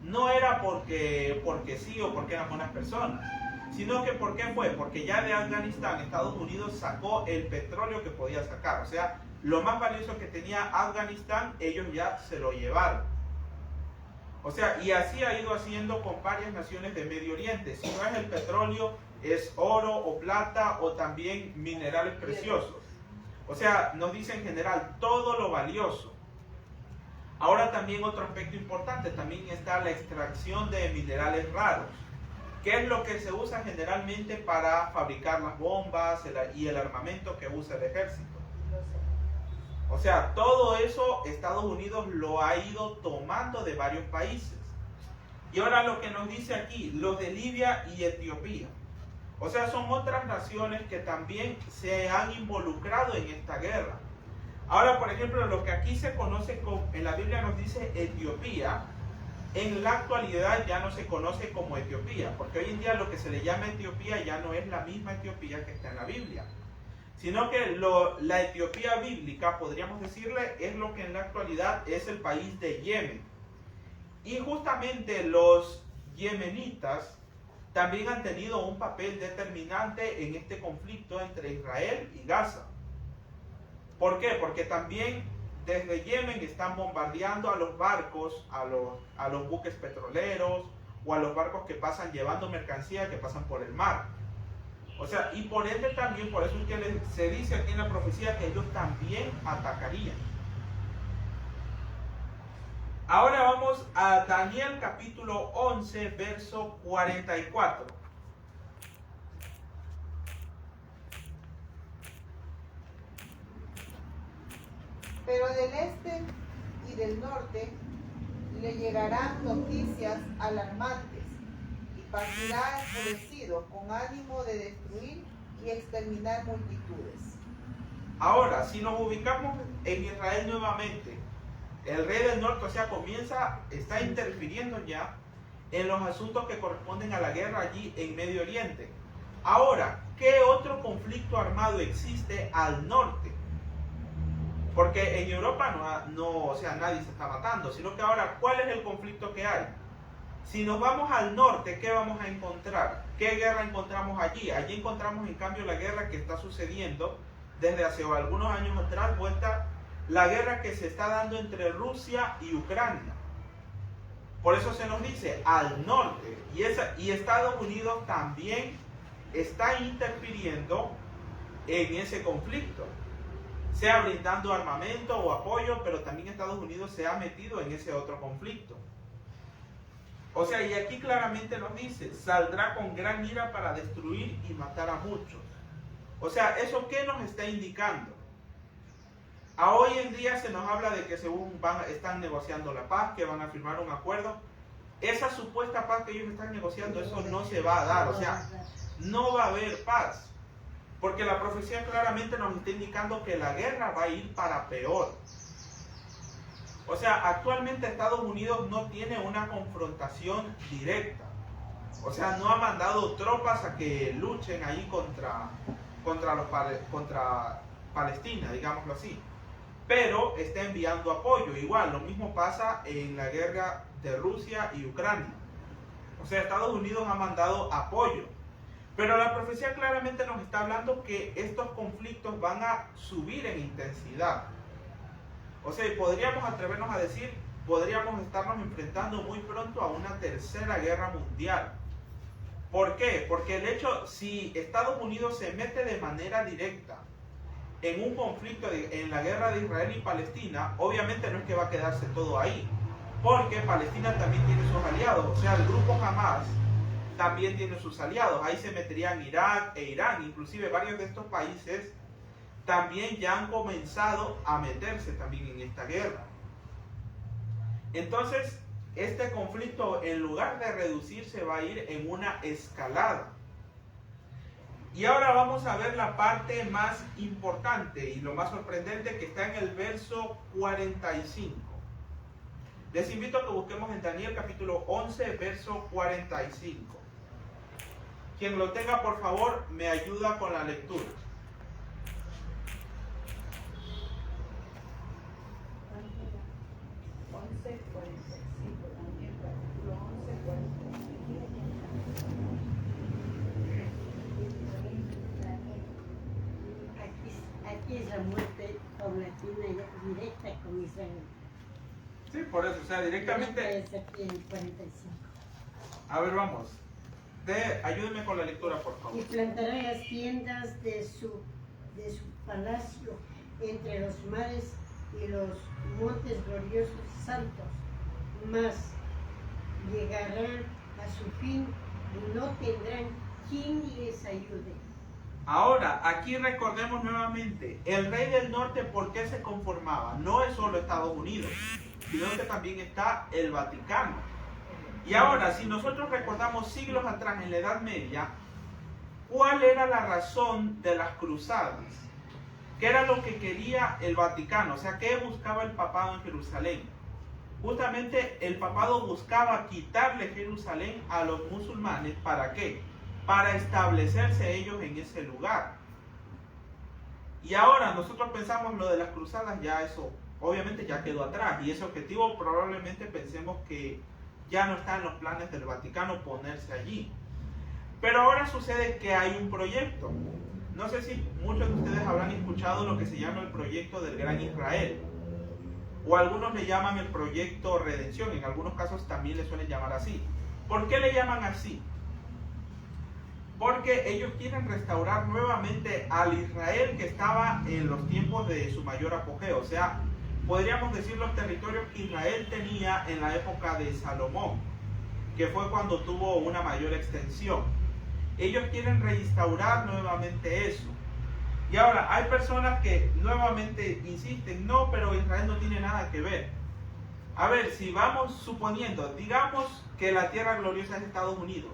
no era porque sí o porque eran buenas personas, sino que ¿por qué fue? Porque ya de Afganistán Estados Unidos sacó el petróleo que podía sacar. O sea, lo más valioso que tenía Afganistán, ellos ya se lo llevaron. O sea, y así ha ido haciendo con varias naciones de Medio Oriente. Si no es el petróleo, es oro o plata o también minerales preciosos. O sea, nos dice en general todo lo valioso. Ahora también otro aspecto importante, también está la extracción de minerales raros. ¿Qué es lo que se usa generalmente para fabricar las bombas y el armamento que usa el ejército? O sea, todo eso Estados Unidos lo ha ido tomando de varios países. Y ahora lo que nos dice aquí, los de Libia y Etiopía. O sea, son otras naciones que también se han involucrado en esta guerra. Ahora, por ejemplo, lo que aquí se conoce en la Biblia nos dice Etiopía, en la actualidad ya no se conoce como Etiopía, porque hoy en día lo que se le llama Etiopía ya no es la misma Etiopía que está en la Biblia, sino que la Etiopía bíblica, podríamos decirle, es lo que en la actualidad es el país de Yemen. Y justamente los yemenitas también han tenido un papel determinante en este conflicto entre Israel y Gaza. ¿Por qué? Porque también desde Yemen están bombardeando a los barcos, a los buques petroleros o a los barcos que pasan llevando mercancía que pasan por el mar. O sea, y por ende también, por eso es que se dice aquí en la profecía que ellos también atacarían. Ahora vamos a Daniel capítulo 11, verso 44. Pero del este y del norte le llegarán noticias alarmantes y partirá enfurecido con ánimo de destruir y exterminar multitudes. Ahora, si nos ubicamos en Israel nuevamente, el rey del norte, o sea, está interfiriendo ya en los asuntos que corresponden a la guerra allí en Medio Oriente. Ahora, ¿qué otro conflicto armado existe al norte? Porque en Europa o sea, nadie se está matando, sino que ahora, ¿cuál es el conflicto que hay? Si nos vamos al norte, ¿qué vamos a encontrar? ¿Qué guerra encontramos allí? Allí encontramos, en cambio, la guerra que está sucediendo desde hace algunos años atrás, la guerra que se está dando entre Rusia y Ucrania. Por eso se nos dice al norte. Y Estados Unidos también está interfiriendo en ese conflicto, sea brindando armamento o apoyo, pero también Estados Unidos se ha metido en ese otro conflicto. O sea, y aquí claramente nos dice, saldrá con gran ira para destruir y matar a muchos. O sea, ¿eso qué nos está indicando? A hoy en día se nos habla de que están negociando la paz, que van a firmar un acuerdo. Esa supuesta paz que ellos están negociando, eso no se va a dar. O sea, no va a haber paz. Porque la profecía claramente nos está indicando que la guerra va a ir para peor. O sea, actualmente Estados Unidos no tiene una confrontación directa. O sea, no ha mandado tropas a que luchen ahí contra Palestina, digámoslo así. Pero está enviando apoyo. Igual, lo mismo pasa en la guerra de Rusia y Ucrania. O sea, Estados Unidos ha mandado apoyo. Pero la profecía claramente nos está hablando que estos conflictos van a subir en intensidad. O sea, podríamos atrevernos a decir, podríamos estarnos enfrentando muy pronto a una tercera guerra mundial. ¿Por qué? Porque el hecho, si Estados Unidos se mete de manera directa en un conflicto, en la guerra de Israel y Palestina, obviamente no es que va a quedarse todo ahí, porque Palestina también tiene sus aliados, o sea, el grupo Hamas también tiene sus aliados, ahí se meterían Irak e Irán, inclusive varios de estos países también ya han comenzado a meterse también en esta guerra. Entonces, este conflicto, en lugar de reducirse, va a ir en una escalada. Y ahora vamos a ver la parte más importante y lo más sorprendente, que está en el verso 45. Les invito a que busquemos en Daniel capítulo 11, verso 45. Quien lo tenga, por favor, me ayuda con la lectura. 11:45, Daniel capítulo 11:45. Aquí es la muerte paulatina y directa con Israel. Sí, por eso, o sea, directamente. Es aquí en 45. A ver, vamos. Ayúdenme con la lectura, por favor. Y plantará las tiendas de su palacio entre los mares y los montes gloriosos y santos, mas llegarán a su fin y no tendrán quien les ayude. Ahora, aquí recordemos nuevamente, el rey del norte, ¿por qué se conformaba? No es solo Estados Unidos, sino que también está el Vaticano. Y ahora, si nosotros recordamos siglos atrás, en la Edad Media, ¿cuál era la razón de las cruzadas? ¿Qué era lo que quería el Vaticano? O sea, ¿qué buscaba el papado en Jerusalén? Justamente el papado buscaba quitarle Jerusalén a los musulmanes. ¿Para qué? Para establecerse ellos en ese lugar. Y ahora nosotros pensamos lo de las cruzadas, ya eso obviamente ya quedó atrás. Y ese objetivo probablemente pensemos que ya no está en los planes del Vaticano ponerse allí. Pero ahora sucede que hay un proyecto. No sé si muchos de ustedes habrán escuchado lo que se llama el proyecto del Gran Israel. O algunos le llaman el proyecto Redención. En algunos casos también le suelen llamar así. ¿Por qué le llaman así? Porque ellos quieren restaurar nuevamente al Israel que estaba en los tiempos de su mayor apogeo. O sea, podríamos decir los territorios que Israel tenía en la época de Salomón, que fue cuando tuvo una mayor extensión. Ellos quieren restaurar nuevamente eso. Y ahora, hay personas que nuevamente insisten, no, pero Israel no tiene nada que ver. A ver, si vamos suponiendo, digamos que la tierra gloriosa es Estados Unidos.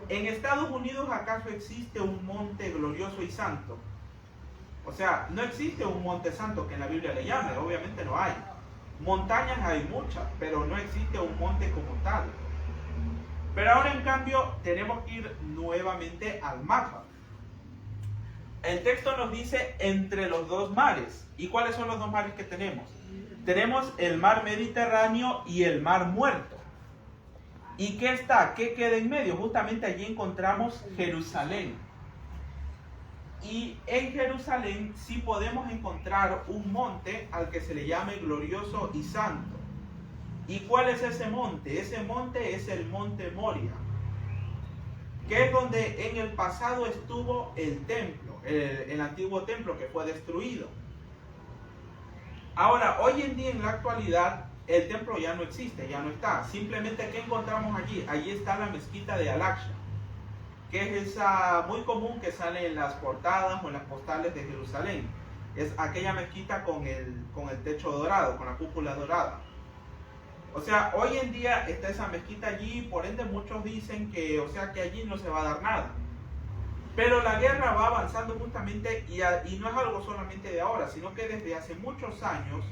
¿En Estados Unidos acaso existe un monte glorioso y santo? O sea, no existe un monte santo que en la Biblia le llame, obviamente no hay. Montañas hay muchas, pero no existe un monte como tal. Pero ahora en cambio tenemos que ir nuevamente al mapa. El texto nos dice entre los dos mares. ¿Y cuáles son los dos mares que tenemos? Tenemos el mar Mediterráneo y el mar Muerto. ¿Y qué está? ¿Qué queda en medio? Justamente allí encontramos Jerusalén. Y en Jerusalén sí podemos encontrar un monte al que se le llame glorioso y santo. ¿Y cuál es ese monte? Ese monte es el monte Moria, que es donde en el pasado estuvo el templo, el antiguo templo que fue destruido. Ahora, hoy en día, en la actualidad, el templo ya no existe, ya no está. Simplemente, ¿qué encontramos allí? Allí está la mezquita de Al-Aqsa, que es esa muy común que sale en las portadas o en las postales de Jerusalén. Es aquella mezquita con el techo dorado, con la cúpula dorada. O sea, hoy en día está esa mezquita allí, por ende muchos dicen que, o sea, que allí no se va a dar nada. Pero la guerra va avanzando justamente, y no es algo solamente de ahora, sino que desde hace muchos años,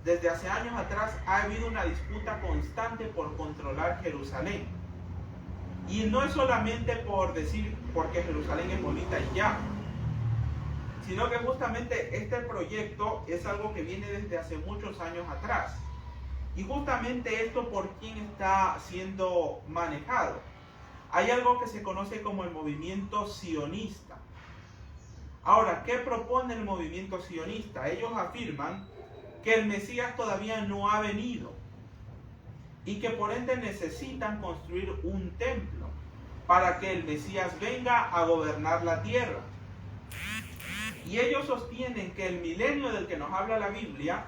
desde hace años atrás, ha habido una disputa constante por controlar Jerusalén. Y no es solamente por decir porque Jerusalén es bonita y ya, sino que justamente este proyecto es algo que viene desde hace muchos años atrás. Y justamente esto, ¿por quién está siendo manejado? Hay algo que se conoce como el movimiento sionista. Ahora, ¿qué propone el movimiento sionista? Ellos afirman que el Mesías todavía no ha venido y que por ende necesitan construir un templo. para que el Mesías venga a gobernar la tierra. Y ellos sostienen que el milenio del que nos habla la Biblia,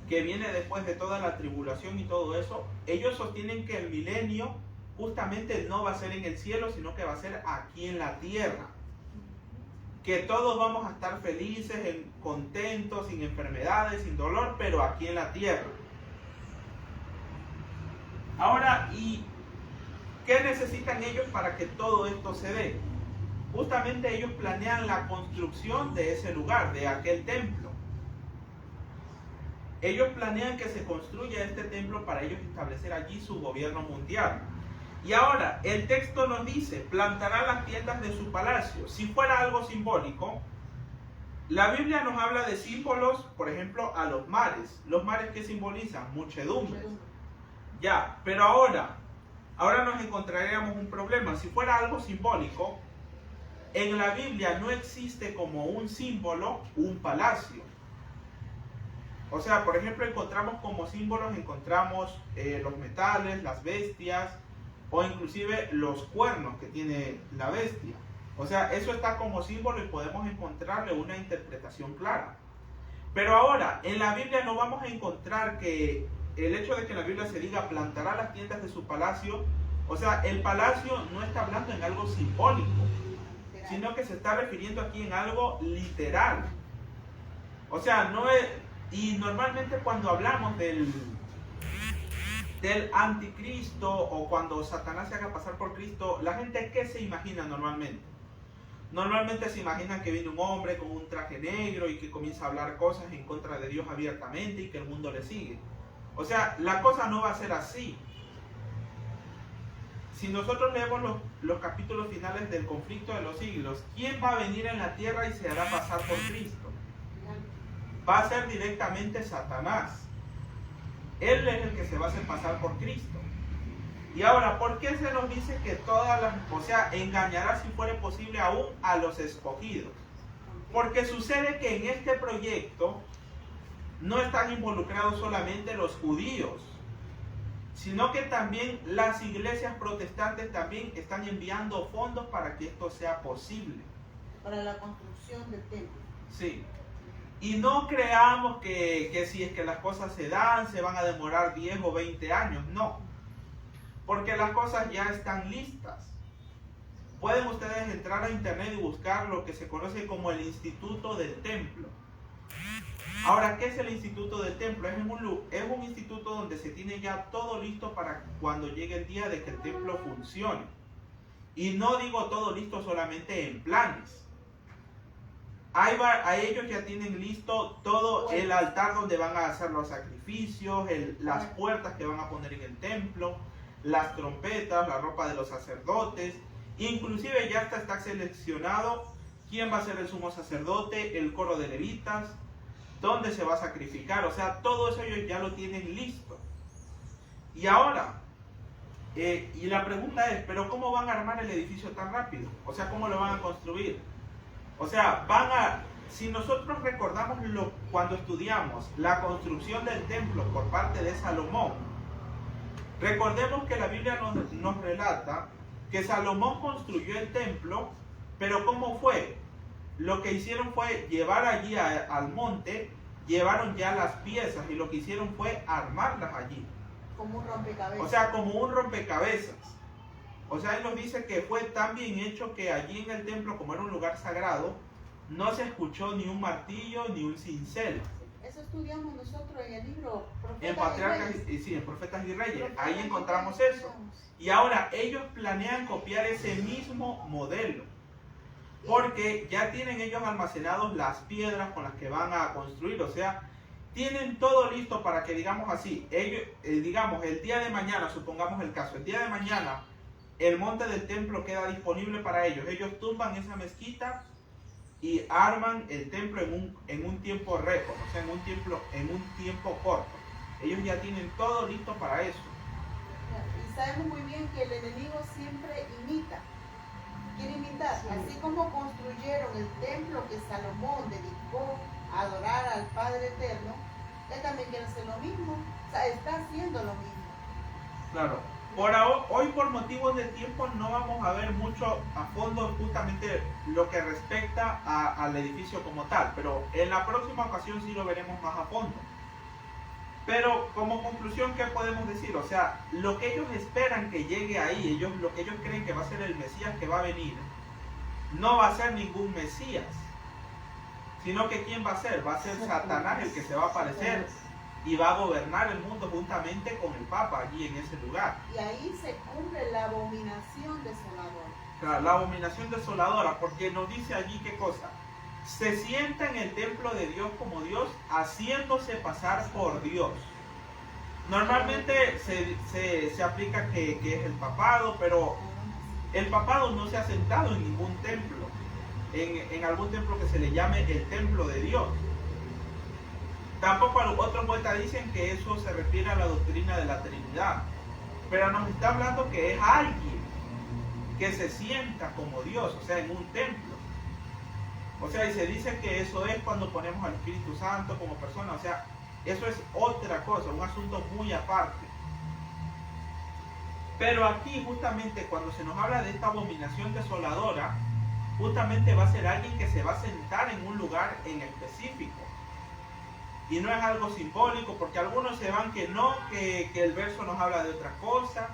que viene después de toda la tribulación y todo eso, ellos sostienen que el milenio justamente no va a ser en el cielo, sino que va a ser aquí en la tierra. Que todos vamos a estar felices, contentos, sin enfermedades, sin dolor, pero aquí en la tierra. Ahora, ¿y qué necesitan ellos para que todo esto se dé? Justamente ellos planean la construcción de ese lugar, de aquel templo. Ellos planean que se construya este templo para ellos establecer allí su gobierno mundial. Y ahora, el texto nos dice, plantará las tiendas de su palacio. Si fuera algo simbólico, la Biblia nos habla de símbolos, por ejemplo, a los mares. ¿Los mares qué simbolizan? Muchedumbres. Ya, pero ahora nos encontraríamos un problema. Si fuera algo simbólico, en la Biblia no existe como un símbolo un palacio. O sea, por ejemplo, encontramos como símbolos, los metales, las bestias, o inclusive los cuernos que tiene la bestia. O sea, eso está como símbolo y podemos encontrarle una interpretación clara. Pero ahora, en la Biblia no vamos a encontrar que el hecho de que en la Biblia se diga plantará las tiendas de su palacio, o sea, el palacio no está hablando en algo simbólico, sino que se está refiriendo aquí en algo literal. O sea, no es... Y normalmente cuando hablamos del anticristo o cuando Satanás se haga pasar por Cristo, la gente ¿qué se imagina normalmente? Normalmente se imagina que viene un hombre con un traje negro y que comienza a hablar cosas en contra de Dios abiertamente y que el mundo le sigue. O sea, la cosa no va a ser así. Si nosotros leemos los capítulos finales del conflicto de los siglos, ¿quién va a venir en la tierra y se hará pasar por Cristo? Va a ser directamente Satanás. Él es el que se va a hacer pasar por Cristo. Y ahora, ¿por qué se nos dice que engañará si fuera posible aún a los escogidos? Porque sucede que en este proyecto no están involucrados solamente los judíos, sino que también las iglesias protestantes también están enviando fondos para que esto sea posible. Para la construcción del templo. Sí. Y no creamos que si es que las cosas se dan, se van a demorar 10 o 20 años. No. Porque las cosas ya están listas. Pueden ustedes entrar a internet y buscar lo que se conoce como el Instituto del Templo. Ahora, ¿qué es el Instituto del Templo? Es un instituto donde se tiene ya todo listo para cuando llegue el día de que el templo funcione. Y no digo todo listo solamente en planes. A ellos ya tienen listo todo el altar donde van a hacer los sacrificios, las puertas que van a poner en el templo, las trompetas, la ropa de los sacerdotes. Inclusive ya está seleccionado quién va a ser el sumo sacerdote, el coro de levitas, dónde se va a sacrificar. O sea, todo eso ellos ya lo tienen listo. Y ahora, y la pregunta es, ¿pero cómo van a armar el edificio tan rápido? O sea, ¿cómo lo van a construir? O sea, si nosotros recordamos cuando estudiamos la construcción del templo por parte de Salomón, recordemos que la Biblia nos relata que Salomón construyó el templo, pero ¿cómo fue? Lo que hicieron fue llevar allí al monte, llevaron ya las piezas y lo que hicieron fue armarlas allí. Como un rompecabezas. O sea, como un rompecabezas. O sea, él nos dice que fue tan bien hecho que allí en el templo, como era un lugar sagrado, no se escuchó ni un martillo ni un cincel. Eso estudiamos nosotros en el libro En Patriarcas, sí, en Profetas y Reyes. Ahí encontramos eso. Y ahora ellos planean copiar ese mismo modelo. Porque ya tienen ellos almacenados las piedras con las que van a construir. O sea, tienen todo listo para que, digamos así, ellos, digamos, el día de mañana, supongamos el caso, el día de mañana, el monte del templo queda disponible para ellos. Ellos tumban esa mezquita y arman el templo en un tiempo récord, o sea, en un tiempo corto. Ellos ya tienen todo listo para eso. Y sabemos muy bien que el enemigo siempre imita. Quiere imitar. Sí. Así como construyeron el templo que Salomón dedicó a adorar al Padre Eterno, él también quiere hacer lo mismo. O sea, está haciendo lo mismo. Claro. Hoy por motivos de tiempo no vamos a ver mucho a fondo justamente lo que respecta al edificio como tal, pero en la próxima ocasión sí lo veremos más a fondo. Pero como conclusión, ¿qué podemos decir? O sea, lo que ellos esperan que llegue ahí, lo que ellos creen que va a ser el Mesías que va a venir, no va a ser ningún Mesías, sino que ¿quién va a ser? Va a ser Satanás el que se va a aparecer y va a gobernar el mundo juntamente con el Papa allí en ese lugar. Y ahí se cumple la abominación desoladora. Claro, la abominación desoladora, porque nos dice allí qué cosa. Se sienta en el templo de Dios como Dios, haciéndose pasar por Dios. Normalmente se aplica que es el papado, pero el papado no se ha sentado en ningún templo, en algún templo que se le llame el templo de Dios. Tampoco otros vueltas dicen que eso se refiere a la doctrina de la Trinidad, pero nos está hablando que es alguien que se sienta como Dios, o sea, en un templo. O sea, y se dice que eso es cuando ponemos al Espíritu Santo como persona, o sea, eso es otra cosa, un asunto muy aparte. Pero aquí justamente cuando se nos habla de esta abominación desoladora, justamente va a ser alguien que se va a sentar en un lugar en específico. Y no es algo simbólico, porque algunos se van que no, que el verso nos habla de otra cosa.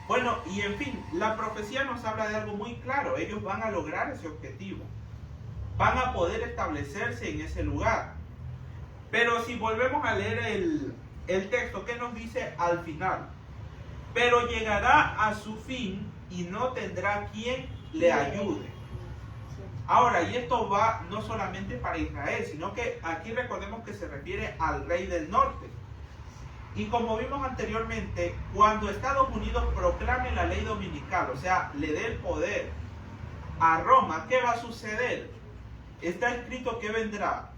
Bueno, y en fin, la profecía nos habla de algo muy claro. Ellos van a lograr ese objetivo. Van a poder establecerse en ese lugar. Pero si volvemos a leer el texto, ¿qué nos dice al final? Pero llegará a su fin y no tendrá quien le ayude. Ahora, y esto va no solamente para Israel, sino que aquí recordemos que se refiere al rey del norte. Y como vimos anteriormente, cuando Estados Unidos proclame la ley dominical, o sea, le dé el poder a Roma, ¿qué va a suceder? Está escrito que vendrá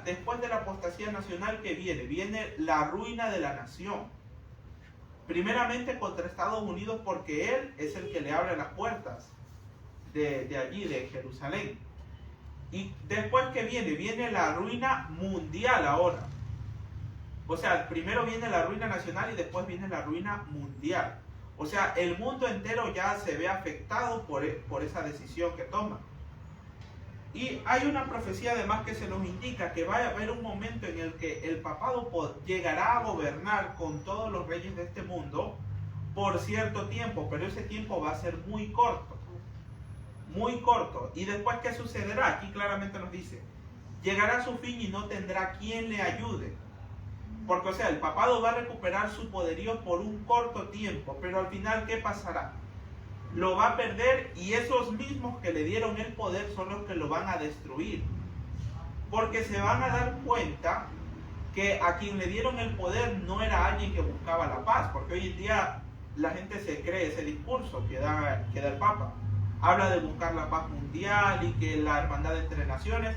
después de la apostasía nacional que viene la ruina de la nación. Primeramente contra Estados Unidos, porque él es el que le abre las puertas de allí, de Jerusalén. Y después que viene la ruina mundial ahora. O sea, primero viene la ruina nacional y después viene la ruina mundial. O sea, el mundo entero ya se ve afectado por esa decisión que toma. Y hay una profecía además que se nos indica que va a haber un momento en el que el papado llegará a gobernar con todos los reyes de este mundo por cierto tiempo, pero ese tiempo va a ser muy corto. Muy corto. ¿Y después qué sucederá? Aquí claramente nos dice, llegará a su fin y no tendrá quien le ayude. Porque, o sea, el papado va a recuperar su poderío por un corto tiempo, pero al final, ¿qué pasará? Lo va a perder y esos mismos que le dieron el poder son los que lo van a destruir. Porque se van a dar cuenta que a quien le dieron el poder no era alguien que buscaba la paz, porque hoy en día la gente se cree ese discurso que da el Papa. Habla de buscar la paz mundial y que la hermandad entre naciones.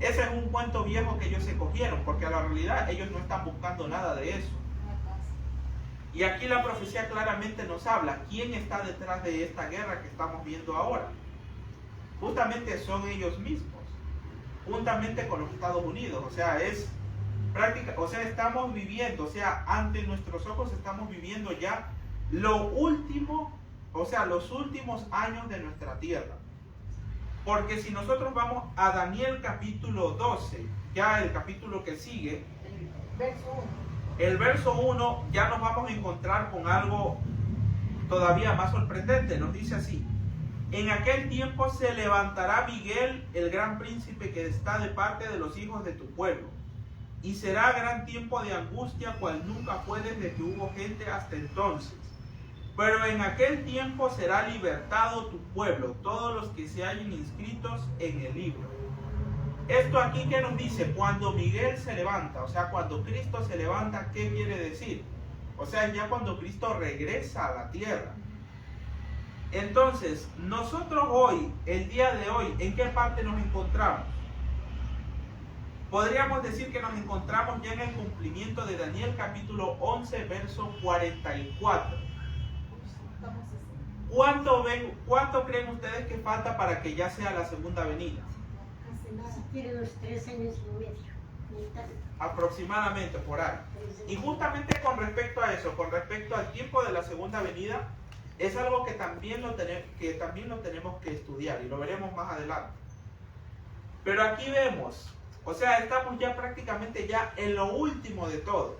Ese es un cuento viejo que ellos se cogieron, porque a la realidad ellos no están buscando nada de eso. Y aquí la profecía claramente nos habla quién está detrás de esta guerra que estamos viendo ahora. Justamente son ellos mismos, juntamente con los Estados Unidos. O sea, es práctica, o sea, estamos viviendo, o sea, ante nuestros ojos estamos viviendo ya lo último, o sea, los últimos años de nuestra tierra. Porque si nosotros vamos a Daniel capítulo 12, ya el capítulo que sigue, el verso 1, ya nos vamos a encontrar con algo todavía más sorprendente. Nos dice así: en aquel tiempo se levantará Miguel, el gran príncipe que está de parte de los hijos de tu pueblo, y será gran tiempo de angustia cual nunca fue desde que hubo gente hasta entonces. Pero en aquel tiempo será libertado tu pueblo, todos los que se hallen inscritos en el libro. Esto aquí que nos dice, cuando Miguel se levanta, o sea, cuando Cristo se levanta, ¿qué quiere decir? O sea, ya cuando Cristo regresa a la tierra. Entonces, nosotros hoy, el día de hoy, ¿en qué parte nos encontramos? Podríamos decir que nos encontramos ya en el cumplimiento de Daniel capítulo 11, verso 44. ¿Cuánto creen ustedes que falta para que ya sea la segunda venida? Tiene unos 3 años y medio. aproximadamente por ahí. Y justamente con respecto a eso, con respecto al tiempo de la segunda venida, es algo que también lo tenemos que estudiar y lo veremos más adelante. Pero aquí vemos, o sea, estamos ya prácticamente ya en lo último de todo.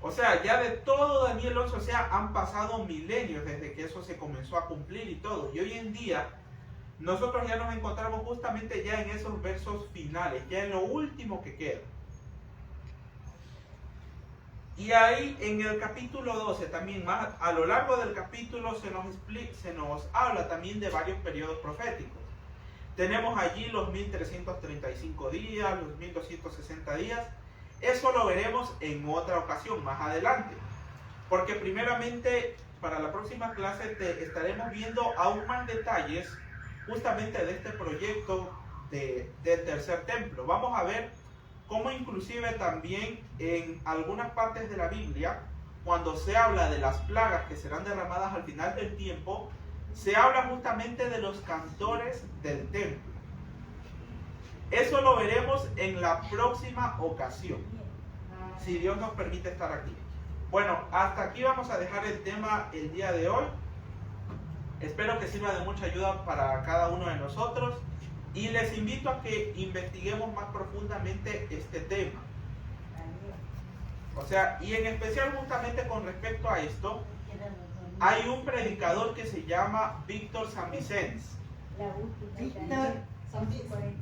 O sea, ya de todo Daniel 11, o sea, han pasado milenios desde que eso se comenzó a cumplir y todo. Y hoy en día, nosotros ya nos encontramos justamente ya en esos versos finales, ya en lo último que queda. Y ahí en el capítulo 12 también, más a lo largo del capítulo se nos habla también de varios periodos proféticos. Tenemos allí los 1335 días, los 1260 días. Eso lo veremos en otra ocasión, más adelante. Porque primeramente, para la próxima clase estaremos viendo aún más detalles justamente de este proyecto del tercer templo. Vamos a ver cómo inclusive también en algunas partes de la Biblia, cuando se habla de las plagas que serán derramadas al final del tiempo, se habla justamente de los cantores del templo. Eso lo veremos en la próxima ocasión, si Dios nos permite estar aquí. Bueno, hasta aquí vamos a dejar el tema el día de hoy. Espero que sirva de mucha ayuda para cada uno de nosotros y les invito a que investiguemos más profundamente este tema. O sea, y en especial justamente con respecto a esto, hay un predicador que se llama Víctor San Vicens.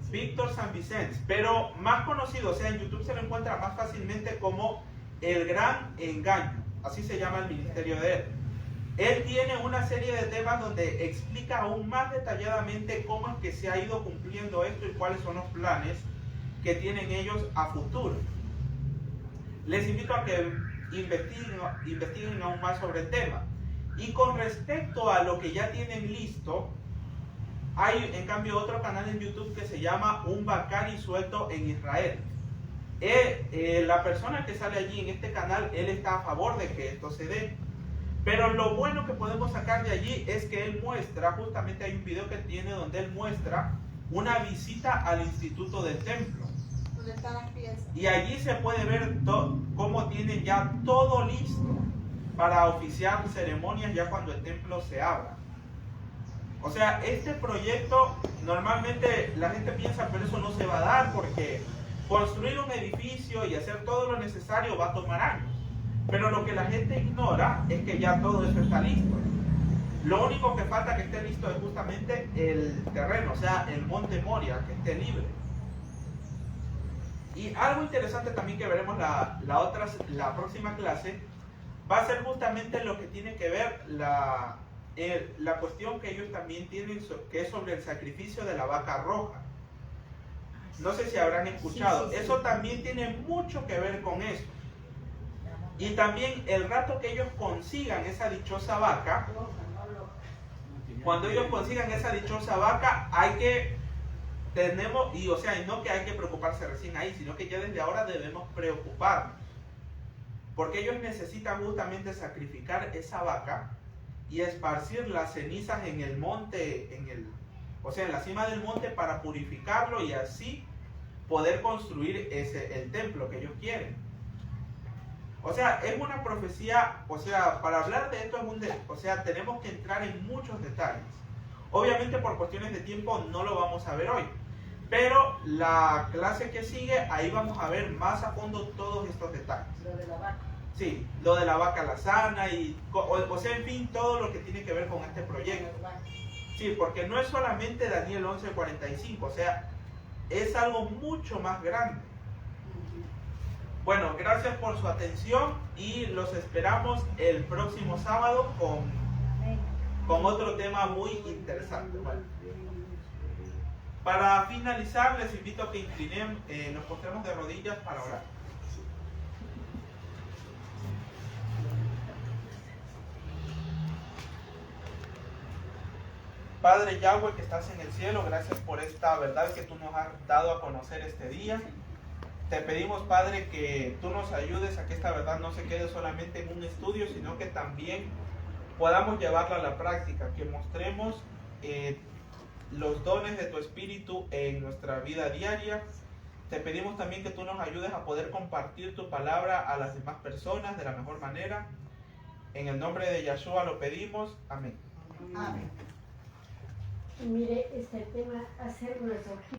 Víctor San Vicens, pero más conocido, o sea, en YouTube se lo encuentra más fácilmente como El Gran Engaño, así se llama el ministerio de él. Él tiene una serie de temas donde explica aún más detalladamente cómo es que se ha ido cumpliendo esto y cuáles son los planes que tienen ellos a futuro. Les invito a que investiguen aún más sobre el tema. Y con respecto a lo que ya tienen listo, hay en cambio otro canal en YouTube que se llama Un Bacari Suelto en Israel. La persona que sale allí en este canal, él está a favor de que esto se dé. Pero lo bueno que podemos sacar de allí es que él muestra, justamente hay un video que tiene donde él muestra una visita al Instituto del Templo. ¿Dónde están las piezas? Y allí se puede ver cómo tienen ya todo listo para oficiar ceremonias ya cuando el templo se abra. O sea, este proyecto normalmente la gente piensa, pero eso no se va a dar porque construir un edificio y hacer todo lo necesario va a tomar años. Pero lo que la gente ignora es que ya todo eso está listo. Lo único que falta que esté listo es justamente el terreno, o sea, el monte Moria, que esté libre. Y algo interesante también que veremos la próxima clase va a ser justamente lo que tiene que ver la cuestión que ellos también tienen, que es sobre el sacrificio de la vaca roja. No sé si habrán escuchado. Eso también tiene mucho que ver con eso. Y también el rato que ellos consigan esa dichosa vaca, cuando ellos consigan esa dichosa vaca, y no que hay que preocuparse recién ahí, sino que ya desde ahora debemos preocuparnos. Porque ellos necesitan justamente sacrificar esa vaca y esparcir las cenizas en el monte, en la cima del monte para purificarlo y así poder construir el templo que ellos quieren. O sea, es una profecía, o sea, para hablar de esto tenemos que entrar en muchos detalles. Obviamente por cuestiones de tiempo no lo vamos a ver hoy, pero la clase que sigue, ahí vamos a ver más a fondo todos estos detalles. Lo de la vaca. Sí, lo de la vaca lazana en fin, todo lo que tiene que ver con este proyecto. Sí, porque no es solamente Daniel 11:45, o sea, es algo mucho más grande. Bueno, gracias por su atención y los esperamos el próximo sábado con otro tema muy interesante. Bueno, para finalizar, les invito a que nos postremos de rodillas para orar. Padre Yahweh que estás en el cielo, gracias por esta verdad que tú nos has dado a conocer este día. Te pedimos, Padre, que tú nos ayudes a que esta verdad no se quede solamente en un estudio, sino que también podamos llevarla a la práctica, que mostremos los dones de tu Espíritu en nuestra vida diaria Te pedimos también que tú nos ayudes a poder compartir tu palabra a las demás personas de la mejor manera. En el nombre de Yahshua lo pedimos. Amén. Amén. Mire, el tema hacer una